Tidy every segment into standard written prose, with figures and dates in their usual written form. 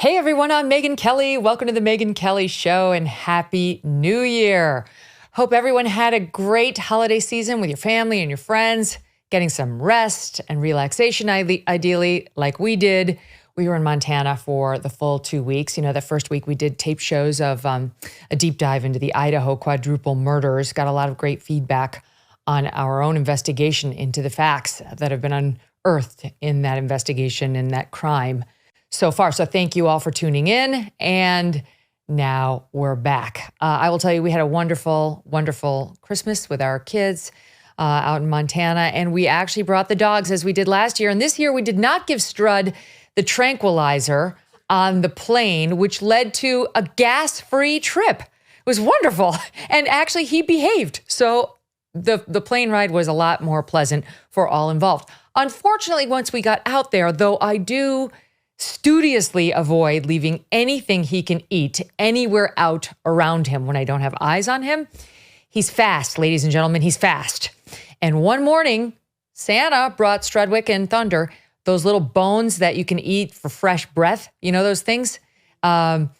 Hey everyone, I'm Megyn Kelly. Welcome to the Megyn Kelly Show and Happy New Year. Hope everyone had a great holiday season with your family and your friends, getting some rest and relaxation, ideally, like we did. We were in Montana for the full 2 weeks. You know, the first week we did tape shows of a deep dive into the Idaho quadruple murders. Got a lot of great feedback on our own investigation into the facts that have been unearthed in that investigation and that crime so far. So thank you all for tuning in. And now we're back. I will tell you, we had a wonderful, wonderful Christmas with our kids out in Montana. And we actually brought the dogs as we did last year. And this year we did not give Strud the tranquilizer on the plane, which led to a gas-free trip. It was wonderful. And actually he behaved. So the plane ride was a lot more pleasant for all involved. Unfortunately, once we got out there, though I do studiously avoid leaving anything he can eat anywhere out around him when I don't have eyes on him. He's fast, ladies and gentlemen, he's fast. And one morning, Santa brought Strudwick and Thunder those little bones that you can eat for fresh breath, you know those things? And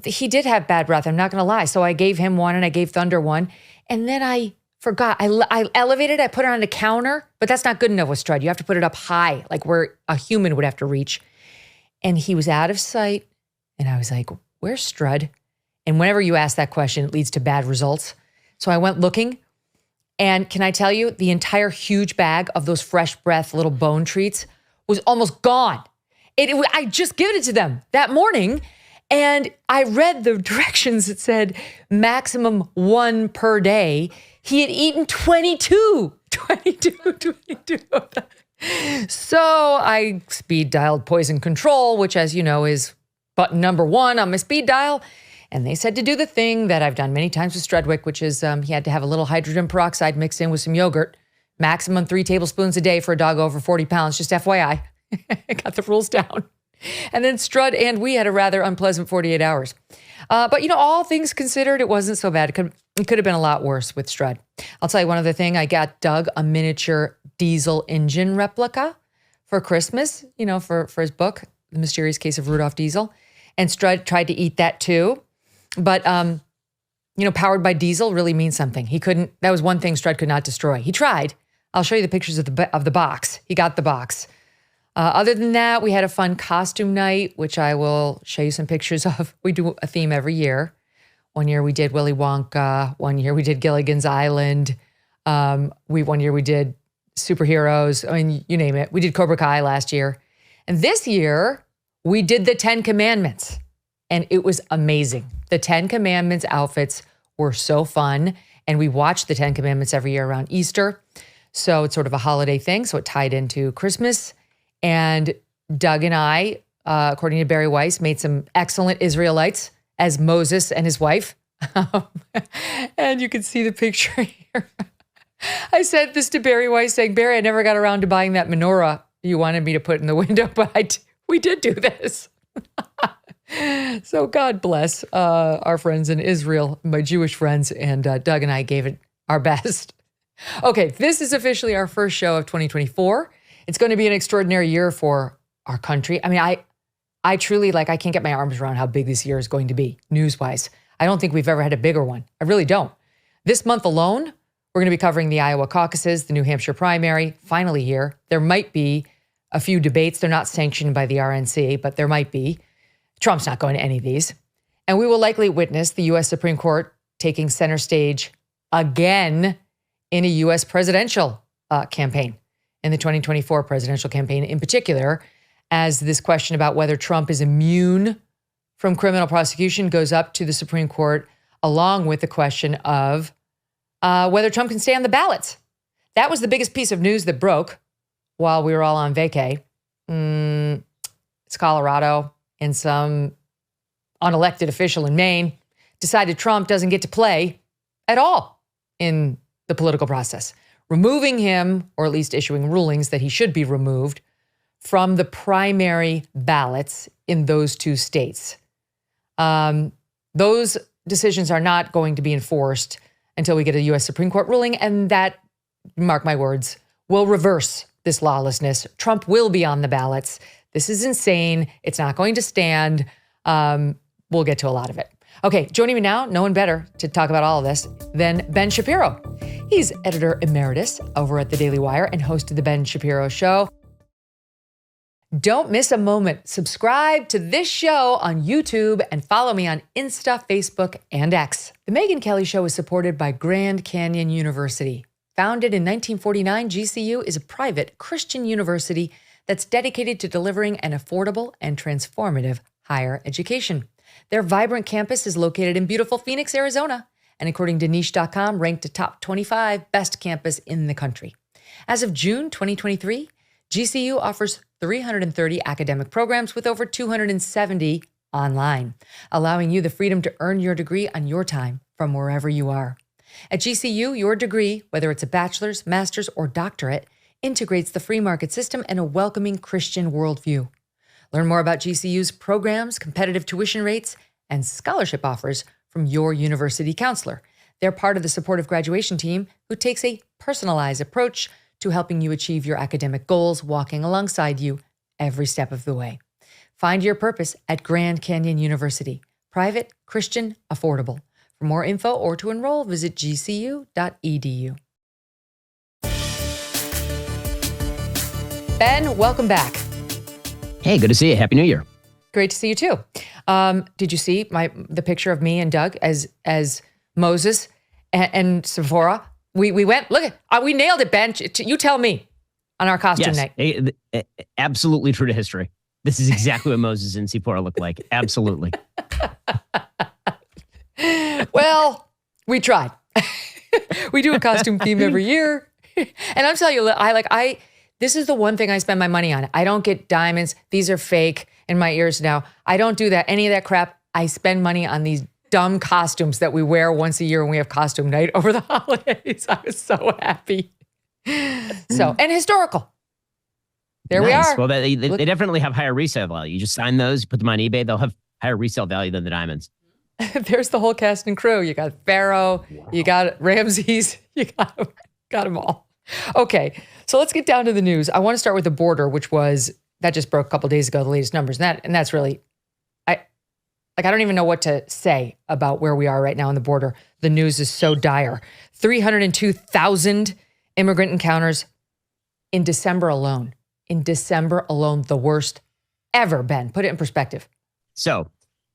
he did have bad breath, I'm not gonna lie. So I gave him one and I gave Thunder one. And then I forgot, I elevated, I put it on the counter, but that's not good enough with Strud. You have to put it up high, like where a human would have to reach. And he was out of sight. And I was like, where's Strud? And whenever you ask that question, it leads to bad results. So I went looking. And can I tell you, the entire huge bag of those fresh breath little bone treats was almost gone. I just given it to them that morning. And I read the directions. It said maximum 1 per day. He had eaten 22. So I speed dialed poison control, which, as you know, is button number 1 on my speed dial. And they said to do the thing that I've done many times with Strudwick, which is he had to have a little hydrogen peroxide mixed in with some yogurt, maximum 3 tablespoons a day for a dog over 40 pounds, just FYI. I got the rules down. And then Strud and we had a rather unpleasant 48 hours. But, you know, all things considered, it wasn't so bad. It could have been a lot worse with Strud. I'll tell you one other thing. I got Doug a miniature diesel engine replica for Christmas, you know, for his book, The Mysterious Case of Rudolph Diesel. And Strud tried to eat that too. But, you know, powered by diesel really means something. That was one thing Strud could not destroy. He tried. I'll show you the pictures of the box. He got the box. Other than that, we had a fun costume night, which I will show you some pictures of. We do a theme every year. One year we did Willy Wonka. One year we did Gilligan's Island. One year we did superheroes. I mean, you name it. We did Cobra Kai last year. And this year we did the 10 Commandments. And it was amazing. The 10 Commandments outfits were so fun. And we watch the 10 Commandments every year around Easter. So it's sort of a holiday thing. So it tied into Christmas. And Doug and I, according to Barry Weiss, made some excellent Israelites as Moses and his wife. And you can see the picture here. I said this to Barry Weiss saying, Barry, I never got around to buying that menorah you wanted me to put in the window, but we did do this. So God bless our friends in Israel, my Jewish friends, and Doug and I gave it our best. Okay, this is officially our first show of 2024. It's going to be an extraordinary year for our country. I mean, I truly, I can't get my arms around how big this year is going to be, news-wise. I don't think we've ever had a bigger one. I really don't. This month alone, we're going to be covering the Iowa caucuses, the New Hampshire primary, finally here. There might be a few debates. They're not sanctioned by the RNC, but there might be. Trump's not going to any of these. And we will likely witness the U.S. Supreme Court taking center stage again in a U.S. presidential campaign, in the 2024 presidential campaign in particular, as this question about whether Trump is immune from criminal prosecution goes up to the Supreme Court, along with the question of whether Trump can stay on the ballots. That was the biggest piece of news that broke while we were all on vacay. It's Colorado, and some unelected official in Maine decided Trump doesn't get to play at all in the political process, removing him, or at least issuing rulings that he should be removed from the primary ballots in those 2 states. Those decisions are not going to be enforced until we get a U.S. Supreme Court ruling, and that, mark my words, will reverse this lawlessness. Trump will be on the ballots. This is insane. It's not going to stand. We'll get to a lot of it. Okay, joining me now, no one better to talk about all of this than Ben Shapiro. He's editor emeritus over at the Daily Wire and host of the Ben Shapiro Show. Don't miss a moment. Subscribe to this show on YouTube and follow me on Insta, Facebook, and X. The Megyn Kelly Show is supported by Grand Canyon University. Founded in 1949, GCU is a private Christian university that's dedicated to delivering an affordable and transformative higher education. Their vibrant campus is located in beautiful Phoenix, Arizona, and according to niche.com, ranked a top 25 best campus in the country. As of June 2023, GCU offers 330 academic programs with over 270 online, allowing you the freedom to earn your degree on your time from wherever you are. At GCU, your degree, whether it's a bachelor's, master's, or doctorate, integrates the free market system and a welcoming Christian worldview. Learn more about GCU's programs, competitive tuition rates, and scholarship offers from your university counselor. They're part of the supportive graduation team who takes a personalized approach to helping you achieve your academic goals, walking alongside you every step of the way. Find your purpose at Grand Canyon University. Private, Christian, affordable. For more info or to enroll, visit gcu.edu. Ben, welcome back. Hey, good to see you. Happy New Year. Great to see you too. Did you see the picture of me and Doug as Moses and Sephora? We went, look at, we nailed it, Ben. You tell me on our costume night. Absolutely true to history. This is exactly what Moses and Sephora look like. Absolutely. Well, we tried. We do a costume theme every year. And I'm telling you, this is the one thing I spend my money on. I don't get diamonds. These are fake in my ears now. I don't do that, any of that crap. I spend money on these dumb costumes that we wear once a year when we have costume night over the holidays. I was so happy. And historical. There we are. Well, they definitely have higher resale value. You just sign those, put them on eBay, they'll have higher resale value than the diamonds. There's the whole cast and crew. You got Pharaoh, You got Ramses, you got them all. Okay, so let's get down to the news. I want to start with the border, that just broke a couple days ago, the latest numbers. And that's really, I don't even know what to say about where we are right now on the border. The news is so dire. 302,000 immigrant encounters in December alone. In December alone, the worst ever, Ben. Put it in perspective. So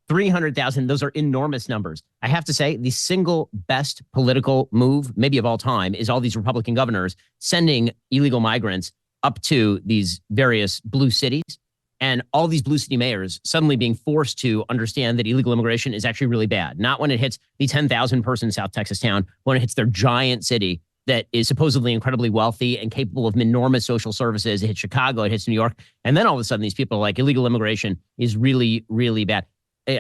300,000, those are enormous numbers. I have to say, the single best political move, maybe of all time, is all these Republican governors sending illegal migrants up to these various blue cities. And all these blue city mayors suddenly being forced to understand that illegal immigration is actually really bad. Not when it hits the 10,000 person South Texas town, when it hits their giant city that is supposedly incredibly wealthy and capable of enormous social services. It hits Chicago, it hits New York. And then all of a sudden, these people are like, illegal immigration is really, really bad.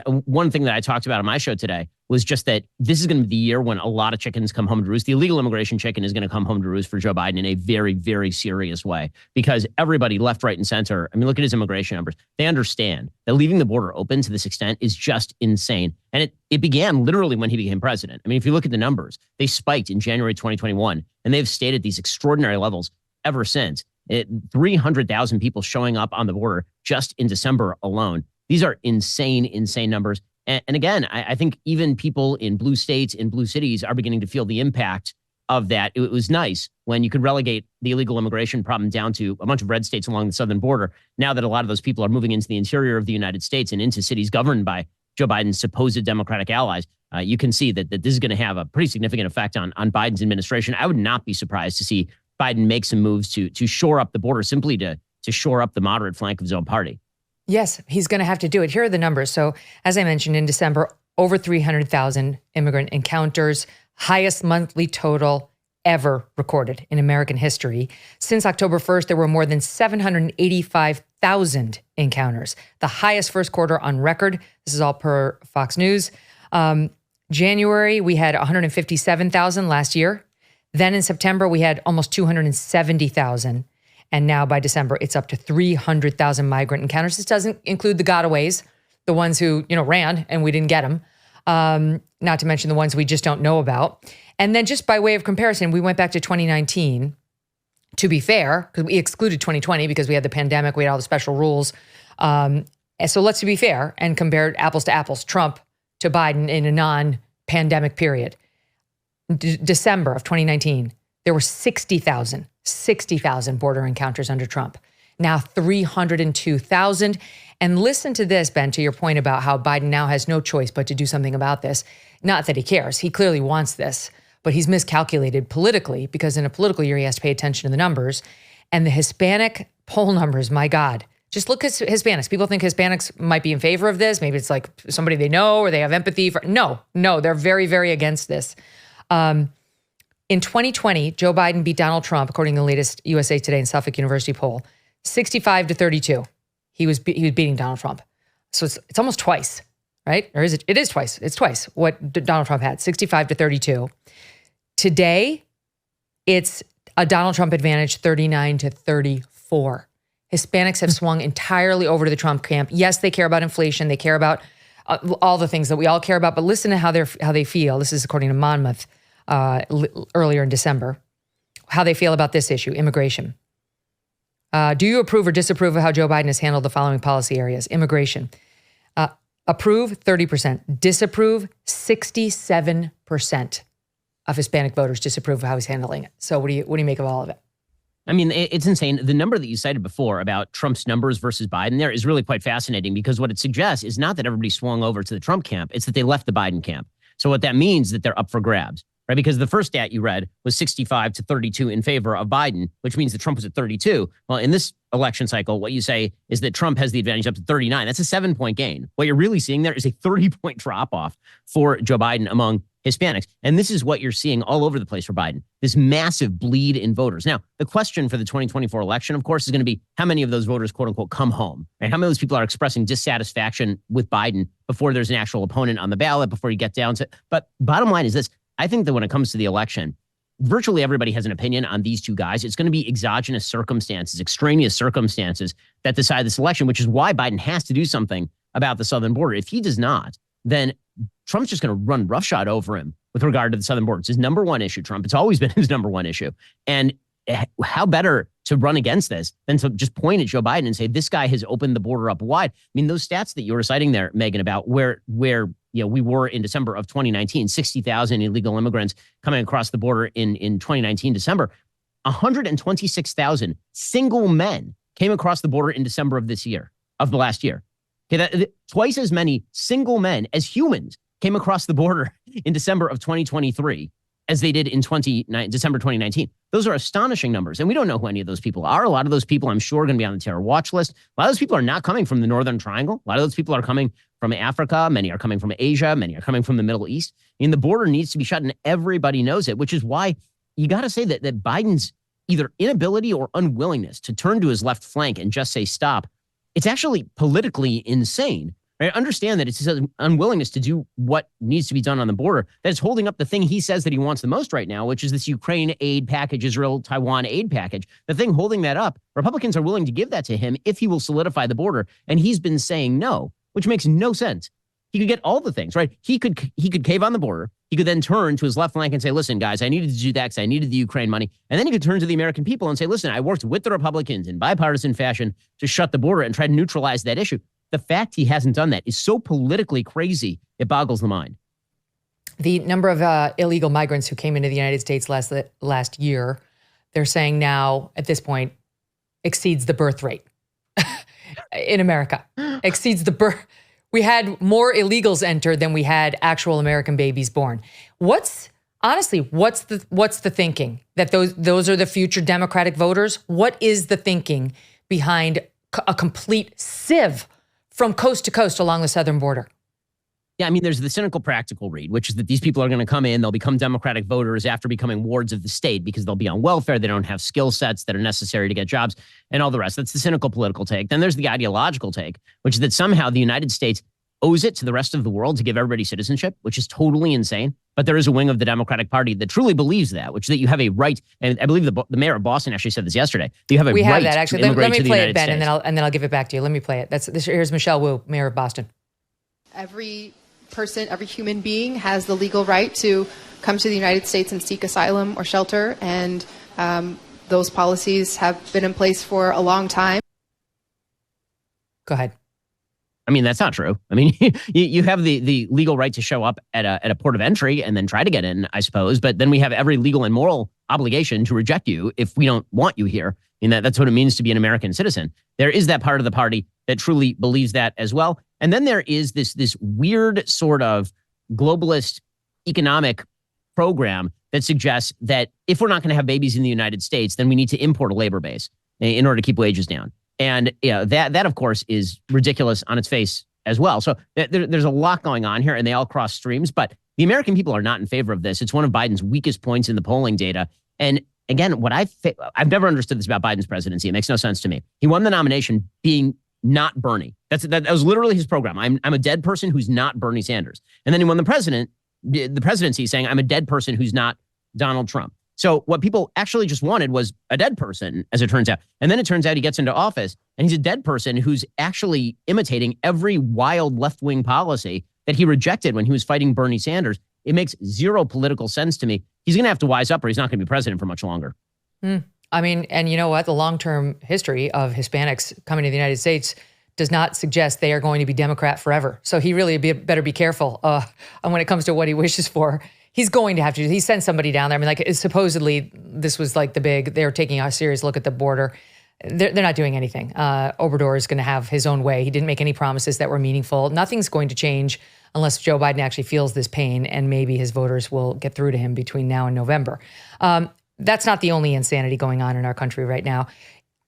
One thing that I talked about on my show today was just that this is going to be the year when a lot of chickens come home to roost. The illegal immigration chicken is going to come home to roost for Joe Biden in a very, very serious way, because everybody left, right, and center, I mean, look at his immigration numbers. They understand that leaving the border open to this extent is just insane. And it began literally when he became president. I mean, if you look at the numbers, they spiked in January 2021, and they've stayed at these extraordinary levels ever since. 300,000 people showing up on the border just in December alone. These are insane, insane numbers. And again, I think even people in blue states, in blue cities, are beginning to feel the impact of that. It was nice when you could relegate the illegal immigration problem down to a bunch of red states along the southern border. Now that a lot of those people are moving into the interior of the United States and into cities governed by Joe Biden's supposed Democratic allies, you can see that this is going to have a pretty significant effect on Biden's administration. I would not be surprised to see Biden make some moves to shore up the border, simply to shore up the moderate flank of his own party. Yes, he's going to have to do it. Here are the numbers. So, as I mentioned, in December, over 300,000 immigrant encounters, highest monthly total ever recorded in American history. Since October 1st, there were more than 785,000 encounters, the highest first quarter on record. This is all per Fox News. January, we had 157,000 last year. Then in September, we had almost 270,000. And now by December, it's up to 300,000 migrant encounters. This doesn't include the gotaways, the ones who, ran and we didn't get them. Not to mention the ones we just don't know about. And then just by way of comparison, we went back to 2019. to be fair, because we excluded 2020 because we had the pandemic, we had all the special rules. And so let's be fair and compare apples to apples, Trump to Biden in a non-pandemic period. December of 2019, there were 60,000 border encounters under Trump. Now 302,000. And listen to this, Ben, to your point about how Biden now has no choice but to do something about this. Not that he cares. He clearly wants this, but he's miscalculated politically because in a political year, he has to pay attention to the numbers. And the Hispanic poll numbers, my God, just look at Hispanics. People think Hispanics might be in favor of this. Maybe it's like somebody they know or they have empathy for. No, they're very, very against this. In 2020, Joe Biden beat Donald Trump, according to the latest USA Today and Suffolk University poll, 65-32. He was beating Donald Trump. So it's almost twice, right? Or is it? It is twice. It's twice what Donald Trump had, 65-32. Today, it's a Donald Trump advantage, 39-34. Hispanics have swung entirely over to the Trump camp. Yes, they care about inflation. They care about all the things that we all care about. But listen to how they feel. This is according to Monmouth earlier in December. How they feel about this issue, immigration. Do you approve or disapprove of how Joe Biden has handled the following policy areas? Immigration. Approve, 30%. Disapprove, 67% of Hispanic voters disapprove of how he's handling it. So what do you make of all of it? I mean, it's insane. The number that you cited before about Trump's numbers versus Biden there is really quite fascinating because what it suggests is not that everybody swung over to the Trump camp. It's that they left the Biden camp. So what that means is that they're up for grabs, right? Because the first stat you read was 65-32 in favor of Biden, which means that Trump was at 32. Well, in this election cycle, what you say is that Trump has the advantage up to 39. That's a 7-point gain. What you're really seeing there is a 30-point drop off for Joe Biden among Hispanics. And this is what you're seeing all over the place for Biden, this massive bleed in voters. Now, the question for the 2024 election, of course, is going to be how many of those voters, quote unquote, come home, and how many of those people are expressing dissatisfaction with Biden before there's an actual opponent on the ballot, before you get down to. But bottom line is this. I think that when it comes to the election, virtually everybody has an opinion on these two guys. It's going to be exogenous circumstances, extraneous circumstances that decide this election, which is why Biden has to do something about the southern border. If he does not, then Trump's just going to run roughshod over him with regard to the southern border. It's his number one issue, Trump. It's always been his number one issue. And how better to run against this than to just point at Joe Biden and say, this guy has opened the border up wide. I mean, those stats that you were citing there, Megyn, about where we were in December of 2019, 60,000 illegal immigrants coming across the border in 2019, December, 126,000 single men came across the border in December of this year, of the last year. Okay, twice as many single men as humans came across the border in December of 2023 as they did in December 2019. Those are astonishing numbers. And we don't know who any of those people are. A lot of those people, I'm sure, are going to be on the terror watch list. A lot of those people are not coming from the Northern Triangle. A lot of those people are coming from Africa. Many are coming from Asia. Many are coming from the Middle East. And the border needs to be shut, and everybody knows it, which is why you got to say that Biden's either inability or unwillingness to turn to his left flank and just say stop, it's actually politically insane. I understand that it's his unwillingness to do what needs to be done on the border that is holding up the thing he says that he wants the most right now, which is this Ukraine aid package, Israel, Taiwan aid package. The thing holding that up, Republicans are willing to give that to him if he will solidify the border. And he's been saying no, which makes no sense. He could get all the things, right? He could cave on the border. He could then turn to his left flank and say, listen, guys, I needed to do that because I needed the Ukraine money. And then he could turn to the American people and say, listen, I worked with the Republicans in bipartisan fashion to shut the border and try to neutralize that issue. The fact he hasn't done that is so politically crazy, it boggles the mind. The number of illegal migrants who came into the United States last year, they're saying now, at this point, exceeds the birth rate in America. Exceeds the birth. We had more illegals enter than we had actual American babies born. What's the thinking? That those are the future Democratic voters? What is the thinking behind a complete sieve from coast to coast along the southern border? Yeah, I mean, there's the cynical practical read, which is that these people are going to come in, they'll become Democratic voters after becoming wards of the state because they'll be on welfare, they don't have skill sets that are necessary to get jobs, and all the rest. That's the cynical political take. Then there's the ideological take, which is that somehow the United States owes it to the rest of the world to give everybody citizenship, which is totally insane. But there is a wing of the Democratic Party that truly believes that, which is that you have a right, and I believe the mayor of Boston actually said this yesterday. You have a right. We have that actually. Let me play it, Ben, States. and then I'll give it back to you. Let me play it. Here's Michelle Wu, mayor of Boston. Every person, every human being has the legal right to come to the United States and seek asylum or shelter, and Those policies have been in place for a long time. Go ahead. I mean, that's not true. I mean, you have the legal right to show up at a port of entry and then try to get in, I suppose. But then we have every legal and moral obligation to reject you if we don't want you here. I mean, that's what it means to be an American citizen. There is that part of the party that truly believes that as well. And then there is this weird sort of globalist economic program that suggests that if we're not going to have babies in the United States, then we need to import a labor base in order to keep wages down. And that, of course, is ridiculous on its face as well. So there's a lot going on here, and they all cross streams. But the American people are not in favor of this. It's one of Biden's weakest points in the polling data. And again, I've never understood this about Biden's presidency. It makes no sense to me. He won the nomination being not Bernie. That was literally his program. I'm a dead person who's not Bernie Sanders. And then he won the presidency saying, I'm a dead person who's not Donald Trump. So what people actually just wanted was a dead person, as it turns out. And then it turns out he gets into office and he's a dead person who's actually imitating every wild left-wing policy that he rejected when he was fighting Bernie Sanders. It makes zero political sense to me. He's going to have to wise up or he's not going to be president for much longer. I mean, and you know what? The long-term history of Hispanics coming to the United States does not suggest they are going to be Democrat forever. So he really better be careful when it comes to what he wishes for. He's going to have to. He sent somebody down there. I mean, like supposedly this was like they're taking a serious look at the border. They're not doing anything. Obrador is going to have his own way. He didn't make any promises that were meaningful. Nothing's going to change unless Joe Biden actually feels this pain, and maybe his voters will get through to him between now and November. That's not the only insanity going on in our country right now.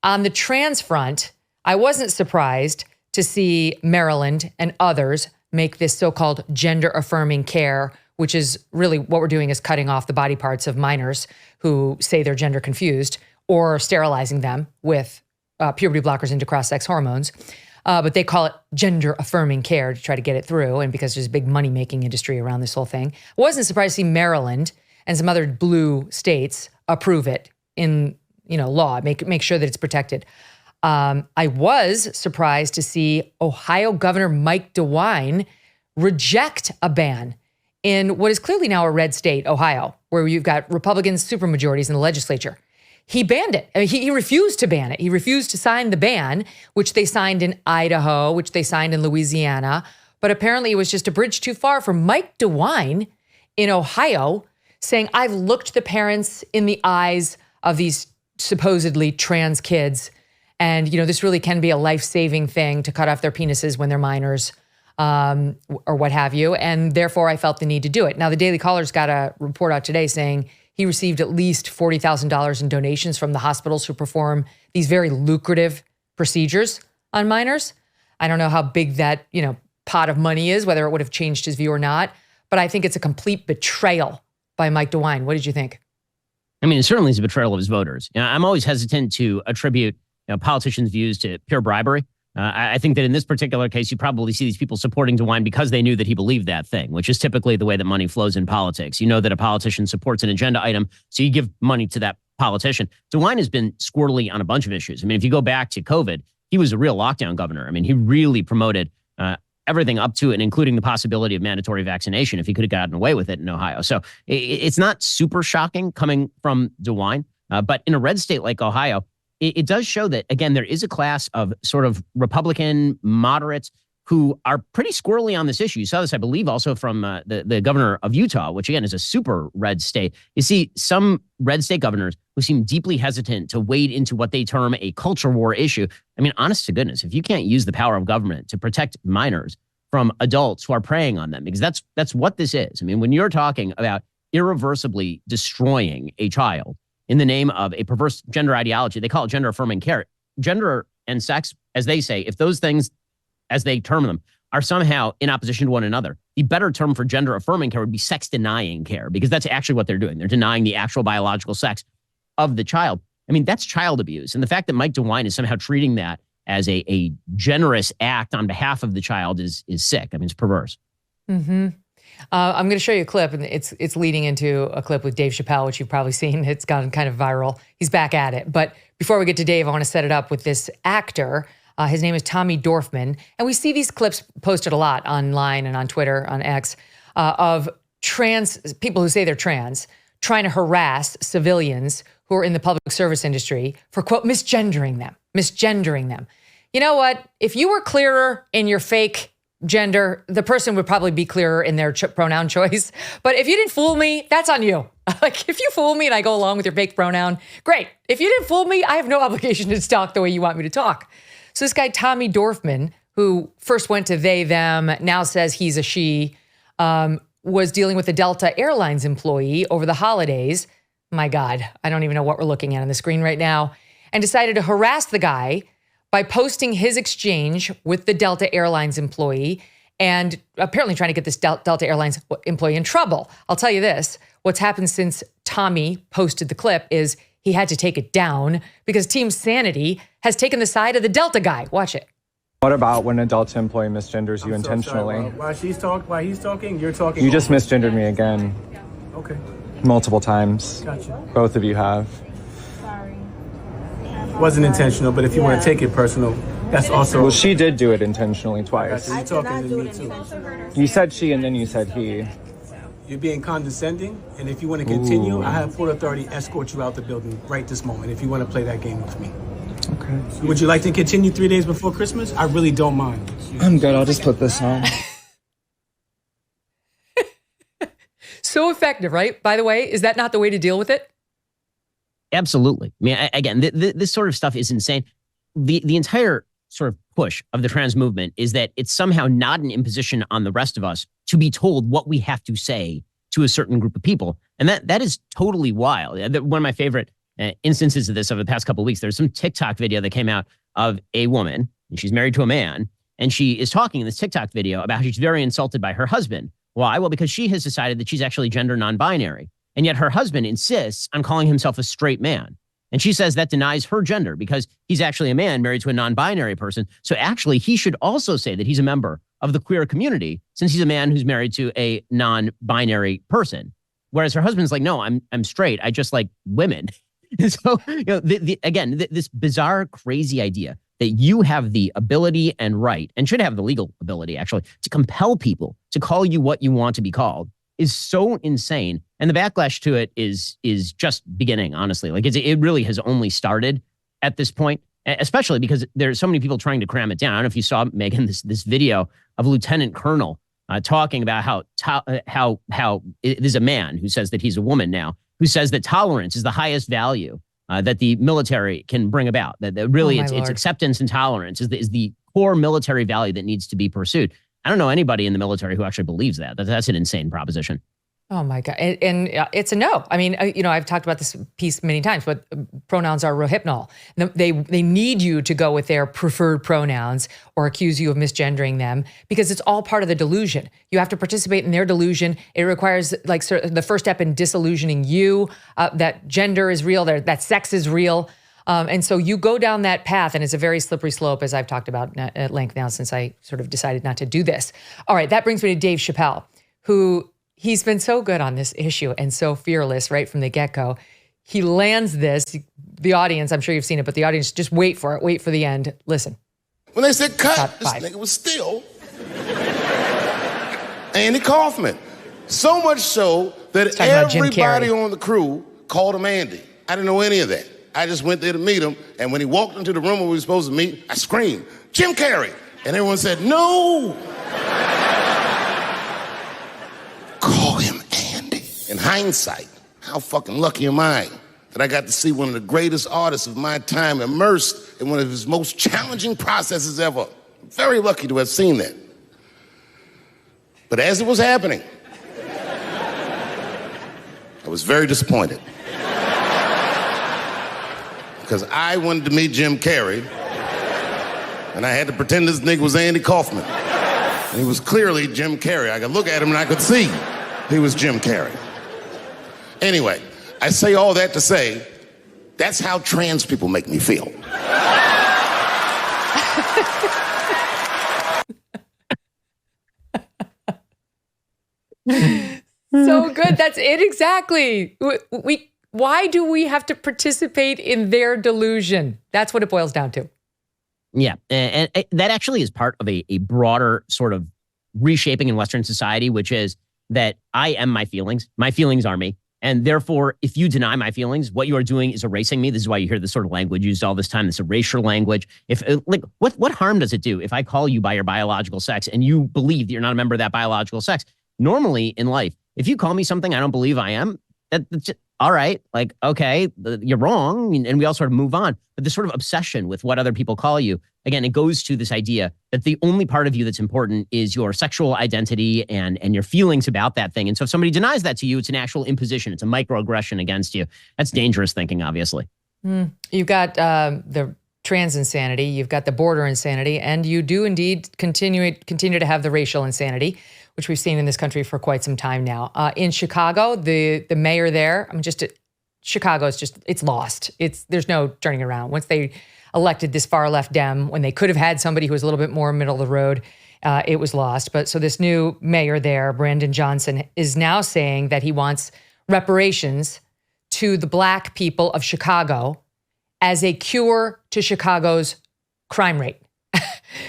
On the trans front, I wasn't surprised to see Maryland and others make this so-called gender-affirming care, which is really what we're doing is cutting off the body parts of minors who say they're gender confused or sterilizing them with puberty blockers into cross-sex hormones. But they call it gender-affirming care to try to get it through, and because there's a big money-making industry around this whole thing. I wasn't surprised to see Maryland and some other blue states approve it in law, make sure that it's protected. I was surprised to see Ohio Governor Mike DeWine reject a ban in what is clearly now a red state, Ohio, where you've got Republican supermajorities in the legislature. He banned it. I mean, he refused to ban it. He refused to sign the ban, which they signed in Idaho, which they signed in Louisiana. But apparently it was just a bridge too far for Mike DeWine in Ohio saying, I've looked the parents in the eyes of these supposedly trans kids. And, this really can be a life-saving thing to cut off their penises when they're minors. Or what have you. And therefore, I felt the need to do it. Now, the Daily Caller's got a report out today saying he received at least $40,000 in donations from the hospitals who perform these very lucrative procedures on minors. I don't know how big that, pot of money is, whether it would have changed his view or not. But I think it's a complete betrayal by Mike DeWine. What did you think? I mean, it certainly is a betrayal of his voters. I'm always hesitant to attribute politicians' views to pure bribery. I think that in this particular case, you probably see these people supporting DeWine because they knew that he believed that thing, which is typically the way that money flows in politics. You know that a politician supports an agenda item, so you give money to that politician. DeWine has been squirrely on a bunch of issues. I mean, if you go back to COVID, he was a real lockdown governor. I mean, he really promoted everything up to and including the possibility of mandatory vaccination if he could have gotten away with it in Ohio. So it's not super shocking coming from DeWine, but in a red state like Ohio, it does show that, again, there is a class of sort of Republican moderates who are pretty squirrely on this issue. You saw this, I believe, also from the governor of Utah, which, again, is a super red state. You see some red state governors who seem deeply hesitant to wade into what they term a culture war issue. I mean, honest to goodness, if you can't use the power of government to protect minors from adults who are preying on them, because that's what this is. I mean, when you're talking about irreversibly destroying a child in the name of a perverse gender ideology, they call it gender-affirming care. Gender and sex, as they say, if those things, as they term them, are somehow in opposition to one another, the better term for gender-affirming care would be sex-denying care, because that's actually what they're doing. They're denying the actual biological sex of the child. I mean, that's child abuse. And the fact that Mike DeWine is somehow treating that as a generous act on behalf of the child is sick. I mean, it's perverse. Mm-hmm. I'm going to show you a clip, and it's leading into a clip with Dave Chappelle, which you've probably seen. It's gone kind of viral. He's back at it. But before we get to Dave, I want to set it up with this actor. His name is Tommy Dorfman. And we see these clips posted a lot online and on Twitter, on X, of trans people who say they're trans trying to harass civilians who are in the public service industry for, quote, misgendering them. You know what? If you were clearer in your fake gender, the person would probably be clearer in their pronoun choice. But if you didn't fool me, that's on you. Like, if you fool me and I go along with your fake pronoun, great. If you didn't fool me, I have no obligation to talk the way you want me to talk. So this guy, Tommy Dorfman, who first went to they, them, now says he's a she, was dealing with a Delta Airlines employee over the holidays. My God, I don't even know what we're looking at on the screen right now. And decided to harass the guy by posting his exchange with the Delta Airlines employee and apparently trying to get this Delta Airlines employee in trouble. I'll tell you this, what's happened since Tommy posted the clip is he had to take it down because Team Sanity has taken the side of the Delta guy. Watch it. What about when a Delta employee misgenders you intentionally? While he's talking, you're talking. You just misgendered me again. Okay. Multiple times. Gotcha. Both of you have. Sorry. Wasn't intentional, but if you want to take it personal, that's also. Well, she did do it intentionally twice. You're I did talking not to do me it too. intentionally. You said she and then you said he. You're being condescending, and if you want to continue, I have Port Authority escort you out the building right this moment. If you want to play that game with me. Okay. Would you like to continue 3 days before Christmas? I really don't mind. I'm good. I'll just put this on. So effective, right? By the way, is that not the way to deal with it? Absolutely. I mean, again, this sort of stuff is insane. The entire sort of push of the trans movement is that it's somehow not an imposition on the rest of us to be told what we have to say to a certain group of people. And that is totally wild. One of my favorite instances of this over the past couple of weeks, there's some TikTok video that came out of a woman, and she's married to a man, and she is talking in this TikTok video about how she's very insulted by her husband. Why? Well, because she has decided that she's actually gender non-binary, and yet her husband insists on calling himself a straight man. And she says that denies her gender because he's actually a man married to a non-binary person. So actually, he should also say that he's a member of the queer community since he's a man who's married to a non-binary person. Whereas her husband's like, no, I'm straight. I just like women. And so, again, this bizarre, crazy idea that you have the ability and right, and should have the legal ability, actually, to compel people to call you what you want to be called is so insane. And the backlash to it is just beginning, honestly. Like it really has only started at this point, especially because there's so many people trying to cram it down. I don't know if you saw, Megyn, this video of Lieutenant Colonel talking about how it is a man who says that he's a woman now, who says that tolerance is the highest value that the military can bring about. That really it's acceptance and tolerance is the core military value that needs to be pursued. I don't know anybody in the military who actually believes that. That's an insane proposition. Oh my God. And it's a no. I mean, I've talked about this piece many times, but pronouns are rohypnol. They need you to go with their preferred pronouns or accuse you of misgendering them because it's all part of the delusion. You have to participate in their delusion. It requires the first step in disillusioning you, that gender is real, that sex is real. And so you go down that path, and it's a very slippery slope, as I've talked about at length now since I sort of decided not to do this. All right, that brings me to Dave Chappelle, who he's been so good on this issue and so fearless right from the get-go. He lands this, the audience, I'm sure you've seen it, but the audience, just wait for it, wait for the end. Listen. When they said cut, this nigga was still Andy Kaufman. So much so that everybody on the crew called him Andy. I didn't know any of that. I just went there to meet him, and when he walked into the room where we were supposed to meet, I screamed, Jim Carrey! And everyone said, no! Call him Andy. In hindsight, how fucking lucky am I that I got to see one of the greatest artists of my time immersed in one of his most challenging processes ever. I'm very lucky to have seen that. But as it was happening, I was very disappointed. Because I wanted to meet Jim Carrey, and I had to pretend this nigga was Andy Kaufman. And he was clearly Jim Carrey. I could look at him and I could see he was Jim Carrey. Anyway, I say all that to say, that's how trans people make me feel. So good. That's it exactly. Why do we have to participate in their delusion? That's what it boils down to. Yeah, and that actually is part of a broader sort of reshaping in Western society, which is that I am my feelings. My feelings are me. And therefore, if you deny my feelings, what you are doing is erasing me. This is why you hear this sort of language used all this time, this erasure language. If like, what harm does it do if I call you by your biological sex and you believe that you're not a member of that biological sex? Normally in life, if you call me something I don't believe I am, that's just, all right, like, okay, you're wrong. And we all sort of move on. But this sort of obsession with what other people call you, again, it goes to this idea that the only part of you that's important is your sexual identity and your feelings about that thing. And so if somebody denies that to you, it's an actual imposition. It's a microaggression against you. That's dangerous thinking, obviously. You've got the trans insanity, you've got the border insanity, and you do indeed continue to have the racial insanity, which we've seen in this country for quite some time now. In Chicago, the mayor there, Chicago is just, it's lost. There's no turning around. Once they elected this far left Dem, when they could have had somebody who was a little bit more middle of the road, it was lost. But so this new mayor there, Brandon Johnson, is now saying that he wants reparations to the Black people of Chicago as a cure to Chicago's crime rate.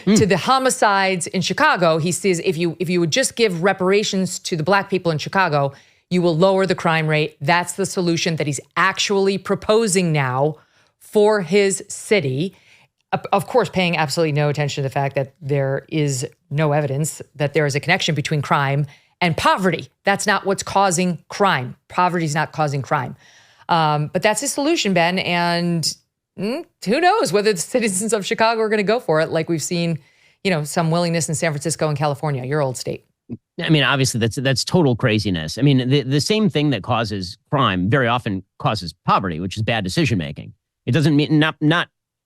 To the homicides in Chicago, he says if you would just give reparations to the Black people in Chicago, you will lower the crime rate. That's the solution that he's actually proposing now for his city. Of course, paying absolutely no attention to the fact that there is no evidence that there is a connection between crime and poverty. That's not what's causing crime. Poverty is not causing crime. But that's his solution, Ben. And who knows whether the citizens of Chicago are going to go for it, like we've seen, some willingness in San Francisco and California, your old state. I mean, obviously, that's total craziness. I mean, the same thing that causes crime very often causes poverty, which is bad decision making. It doesn't mean not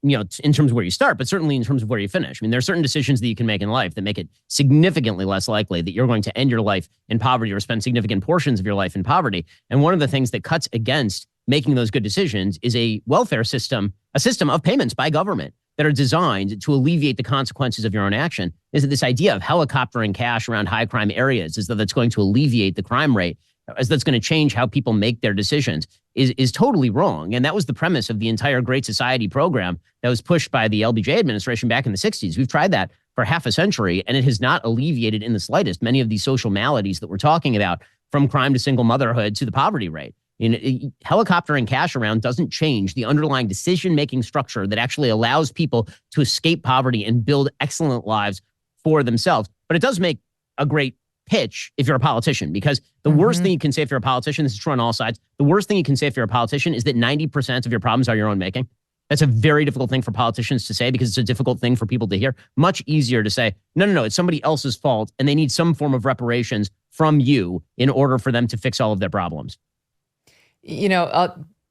in terms of where you start, but certainly in terms of where you finish. I mean, there are certain decisions that you can make in life that make it significantly less likely that you're going to end your life in poverty or spend significant portions of your life in poverty. And one of the things that cuts against making those good decisions is a welfare system, a system of payments by government that are designed to alleviate the consequences of your own action. Is that this idea of helicoptering cash around high crime areas as though that's going to alleviate the crime rate, as that's going to change how people make their decisions, is totally wrong. And that was the premise of the entire Great Society program that was pushed by the LBJ administration back in the 60s. We've tried that for half a century, and it has not alleviated in the slightest many of these social maladies that we're talking about, from crime to single motherhood to the poverty rate. Helicoptering cash around doesn't change the underlying decision-making structure that actually allows people to escape poverty and build excellent lives for themselves. But it does make a great pitch if you're a politician, because the worst thing you can say if you're a politician, this is true on all sides, the worst thing you can say if you're a politician is that 90% of your problems are your own making. That's a very difficult thing for politicians to say, because it's a difficult thing for people to hear. Much easier to say, no, it's somebody else's fault, and they need some form of reparations from you in order for them to fix all of their problems.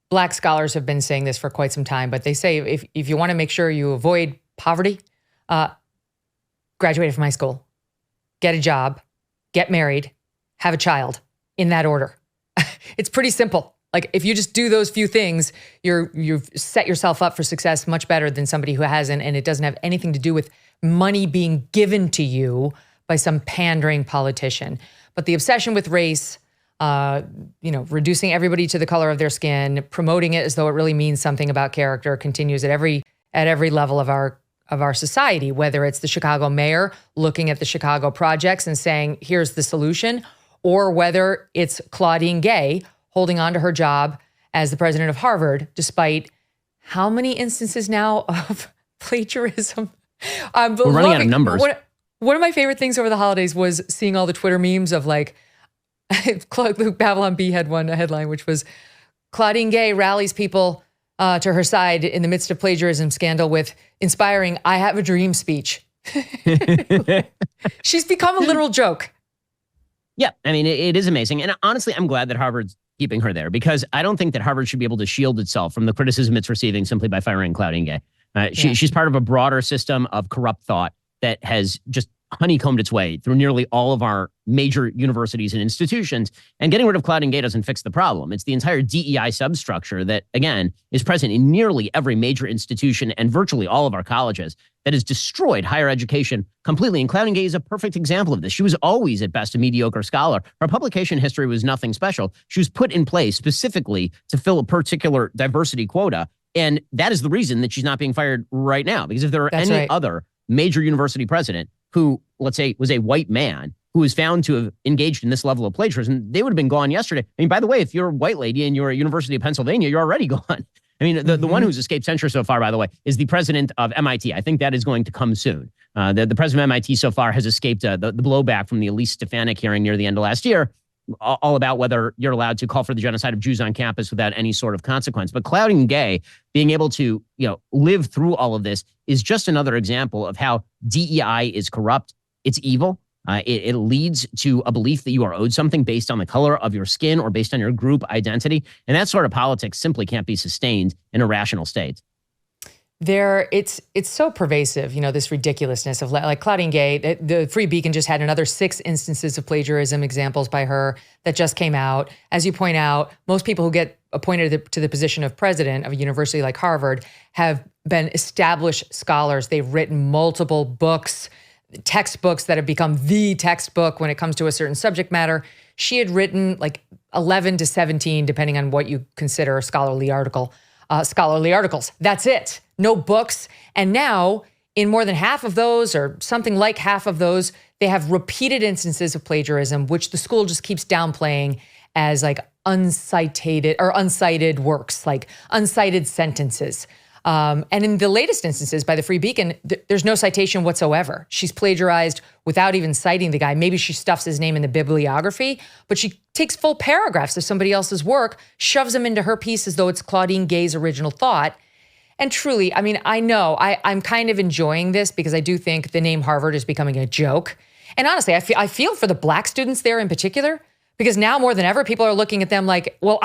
Black scholars have been saying this for quite some time, but they say if you want to make sure you avoid poverty, graduate from high school, get a job, get married, have a child, in that order. It's pretty simple. Like, if you just do those few things, you've set yourself up for success much better than somebody who hasn't, and it doesn't have anything to do with money being given to you by some pandering politician. But the obsession with race, reducing everybody to the color of their skin, promoting it as though it really means something about character, continues at every level of our society, whether it's the Chicago mayor looking at the Chicago projects and saying, here's the solution, or whether it's Claudine Gay holding on to her job as the president of Harvard, despite how many instances now of plagiarism. We're running out of numbers. One of my favorite things over the holidays was seeing all the Twitter memes of Luke Babylon B had one headline, which was Claudine Gay rallies people to her side in the midst of plagiarism scandal with inspiring "I have a dream" speech. She's become a literal joke. Yeah, I mean, it is amazing. And honestly, I'm glad that Harvard's keeping her there, because I don't think that Harvard should be able to shield itself from the criticism it's receiving simply by firing Claudine Gay. She's part of a broader system of corrupt thought that has just honeycombed its way through nearly all of our major universities and institutions. And getting rid of Claudine Gay doesn't fix the problem. It's the entire DEI substructure that, again, is present in nearly every major institution and virtually all of our colleges that has destroyed higher education completely. And Claudine Gay is a perfect example of this. She was always, at best, a mediocre scholar. Her publication history was nothing special. She was put in place specifically to fill a particular diversity quota. And that is the reason that she's not being fired right now. Because if there were other major university president who, let's say, was a white man who is found to have engaged in this level of plagiarism, they would have been gone yesterday. I mean, by the way, if you're a white lady and you're at University of Pennsylvania, you're already gone. I mean, the one who's escaped censure so far, by the way, is the president of MIT. I think that is going to come soon. The president of MIT so far has escaped the blowback from the Elise Stefanik hearing near the end of last year, all about whether you're allowed to call for the genocide of Jews on campus without any sort of consequence. But Claudine Gay being able to, live through all of this is just another example of how DEI is corrupt. It's evil. It leads to a belief that you are owed something based on the color of your skin or based on your group identity. And that sort of politics simply can't be sustained in a rational state. It's so pervasive, this ridiculousness of like Claudine Gay. The Free Beacon just had another 6 instances of plagiarism examples by her that just came out. As you point out, most people who get appointed to the position of president of a university like Harvard have been established scholars. They've written multiple books, textbooks that have become the textbook when it comes to a certain subject matter. She had written like 11 to 17, depending on what you consider a scholarly articles. That's it. No books. And now in more than half of those, or something like half of those, they have repeated instances of plagiarism, which the school just keeps downplaying as like unsighted works, like unsighted sentences. And in the latest instances by the Free Beacon, there's no citation whatsoever. She's plagiarized without even citing the guy. Maybe she stuffs his name in the bibliography, but she takes full paragraphs of somebody else's work, shoves them into her piece as though it's Claudine Gay's original thought. And truly, I mean, I know I'm kind of enjoying this because I do think the name Harvard is becoming a joke. And honestly, I feel for the black students there in particular, because now more than ever, people are looking at them like, well,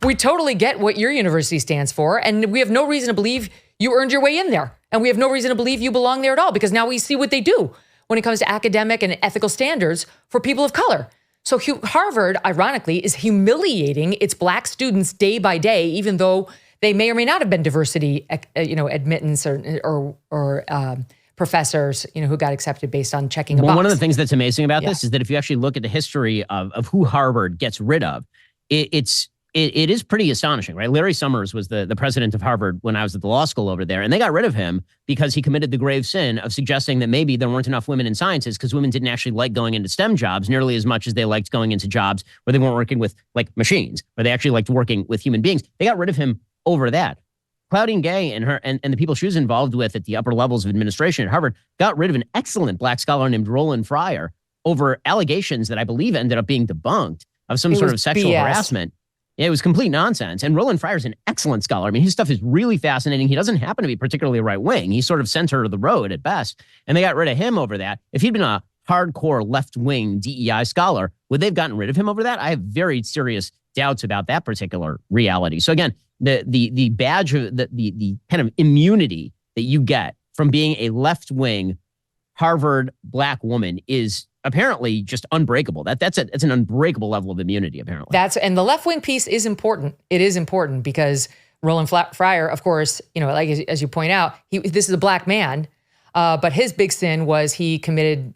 we totally get what your university stands for, and we have no reason to believe you earned your way in there. And we have no reason to believe you belong there at all, because now we see what they do when it comes to academic and ethical standards for people of color. So Harvard, ironically, is humiliating its black students day by day, even though they may or may not have been diversity, admittance or professors, who got accepted based on checking a box. One of the things that's amazing about this is that if you actually look at the history of who Harvard gets rid of, it is pretty astonishing, right? Larry Summers was the president of Harvard when I was at the law school over there, and they got rid of him because he committed the grave sin of suggesting that maybe there weren't enough women in sciences because women didn't actually like going into STEM jobs nearly as much as they liked going into jobs where they weren't working with like machines, where they actually liked working with human beings. They got rid of him over that. Claudine Gay and her and the people she was involved with at the upper levels of administration at Harvard got rid of an excellent black scholar named Roland Fryer over allegations that I believe ended up being debunked of some sort of sexual harassment. Yeah, it was complete nonsense. And Roland Fryer is an excellent scholar. I mean, his stuff is really fascinating. He doesn't happen to be particularly right wing. He's sort of center of the road at best. And they got rid of him over that. If he'd been a hardcore left wing DEI scholar, would they have gotten rid of him over that? I have very serious doubts about that particular reality. So again, the badge of the kind of immunity that you get from being a left-wing Harvard black woman is apparently just unbreakable. That's an unbreakable level of immunity, apparently. And the left-wing piece is important. It is important because Roland Fryer, of course, like as you point out, this is a black man, but his big sin was he committed,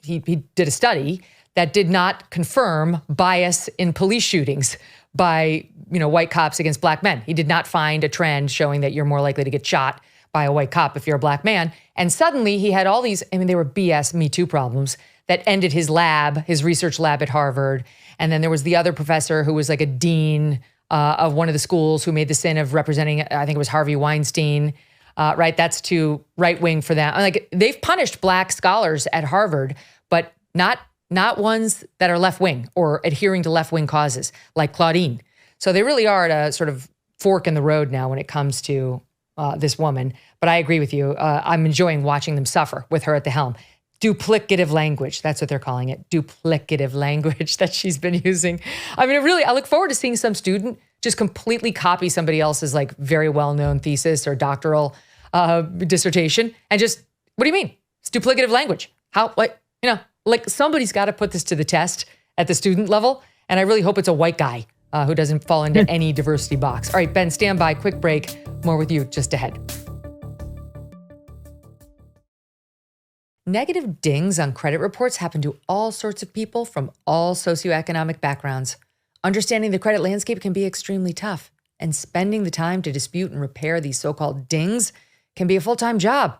he did a study that did not confirm bias in police shootings by white cops against black men. He did not find a trend showing that you're more likely to get shot by a white cop if you're a black man. And suddenly he had all these, they were BS Me Too problems that ended his research lab at Harvard. And then there was the other professor who was like a dean of one of the schools who made the sin of representing, I think it was Harvey Weinstein, right? That's too right wing for them. Like they've punished black scholars at Harvard, but not ones that are left wing or adhering to left wing causes like Claudine. So they really are at a sort of fork in the road now when it comes to this woman. But I agree with you. I'm enjoying watching them suffer with her at the helm. Duplicative language. That's what they're calling it. Duplicative language that she's been using. I look forward to seeing some student just completely copy somebody else's like very well-known thesis or doctoral dissertation and just, what do you mean? It's duplicative language. How, like somebody's got to put this to the test at the student level. And I really hope it's a white guy who doesn't fall into any diversity box. All right, Ben, stand by. Quick break. More with you just ahead. Negative dings on credit reports happen to all sorts of people from all socioeconomic backgrounds. Understanding the credit landscape can be extremely tough, and spending the time to dispute and repair these so-called dings can be a full-time job.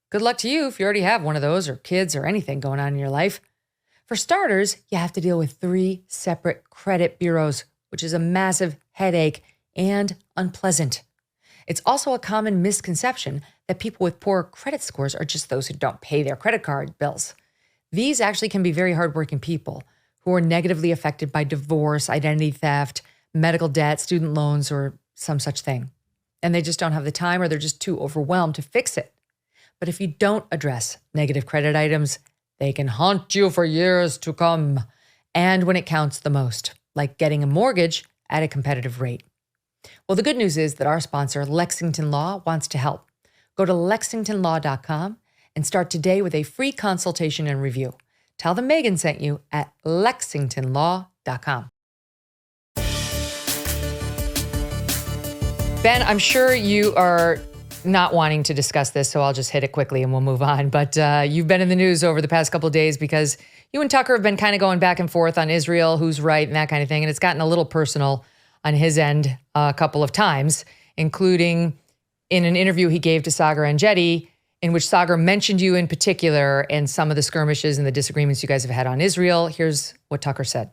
Good luck to you if you already have one of those or kids or anything going on in your life. For starters, you have to deal with 3 separate credit bureaus, which is a massive headache and unpleasant. It's also a common misconception that people with poor credit scores are just those who don't pay their credit card bills. These actually can be very hardworking people who are negatively affected by divorce, identity theft, medical debt, student loans, or some such thing. And they just don't have the time, or they're just too overwhelmed to fix it. But if you don't address negative credit items, they can haunt you for years to come. And when it counts the most, like getting a mortgage at a competitive rate. Well, the good news is that our sponsor, Lexington Law, wants to help. Go to lexingtonlaw.com and start today with a free consultation and review. Tell them Megyn sent you at lexingtonlaw.com. Ben, I'm sure you are not wanting to discuss this, so I'll just hit it quickly and we'll move on. But you've been in the news over the past couple of days because you and Tucker have been kind of going back and forth on Israel, who's right, and that kind of thing. And it's gotten a little personal on his end a couple of times, including in an interview he gave to Saagar Enjeti, in which Saagar mentioned you in particular and some of the skirmishes and the disagreements you guys have had on Israel. Here's what Tucker said.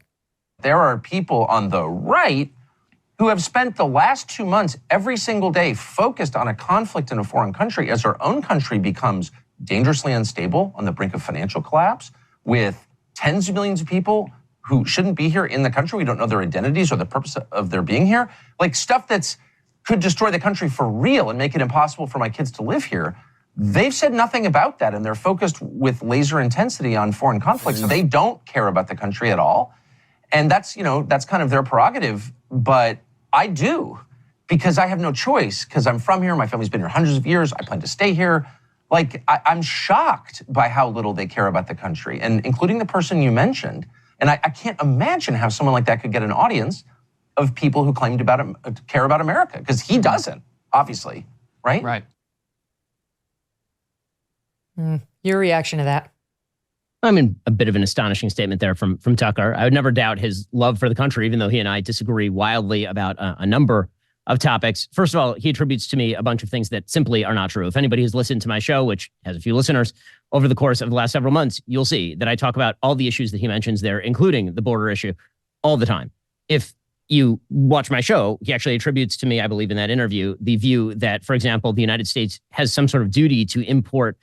There are people on the right who have spent the last 2 months every single day focused on a conflict in a foreign country as our own country becomes dangerously unstable on the brink of financial collapse, with tens of millions of people who shouldn't be here in the country. We don't know their identities or the purpose of their being here. Like stuff that's could destroy the country for real and make it impossible for my kids to live here. They've said nothing about that, and they're focused with laser intensity on foreign conflicts. So they don't care about the country at all. And that's kind of their prerogative, but I do, because I have no choice, because I'm from here, my family's been here hundreds of years, I plan to stay here. Like, I'm shocked by how little they care about the country, and including the person you mentioned. And I can't imagine how someone like that could get an audience of people who claim to care about America, because he doesn't, obviously, right? Right. Your reaction to that? I mean, a bit of an astonishing statement there from Tucker. I would never doubt his love for the country, even though he and I disagree wildly about a number of topics. First of all, he attributes to me a bunch of things that simply are not true. If anybody has listened to my show, which has a few listeners, over the course of the last several months, you'll see that I talk about all the issues that he mentions there, including the border issue, all the time. If you watch my show, he actually attributes to me, I believe in that interview, the view that, for example, the United States has some sort of duty to import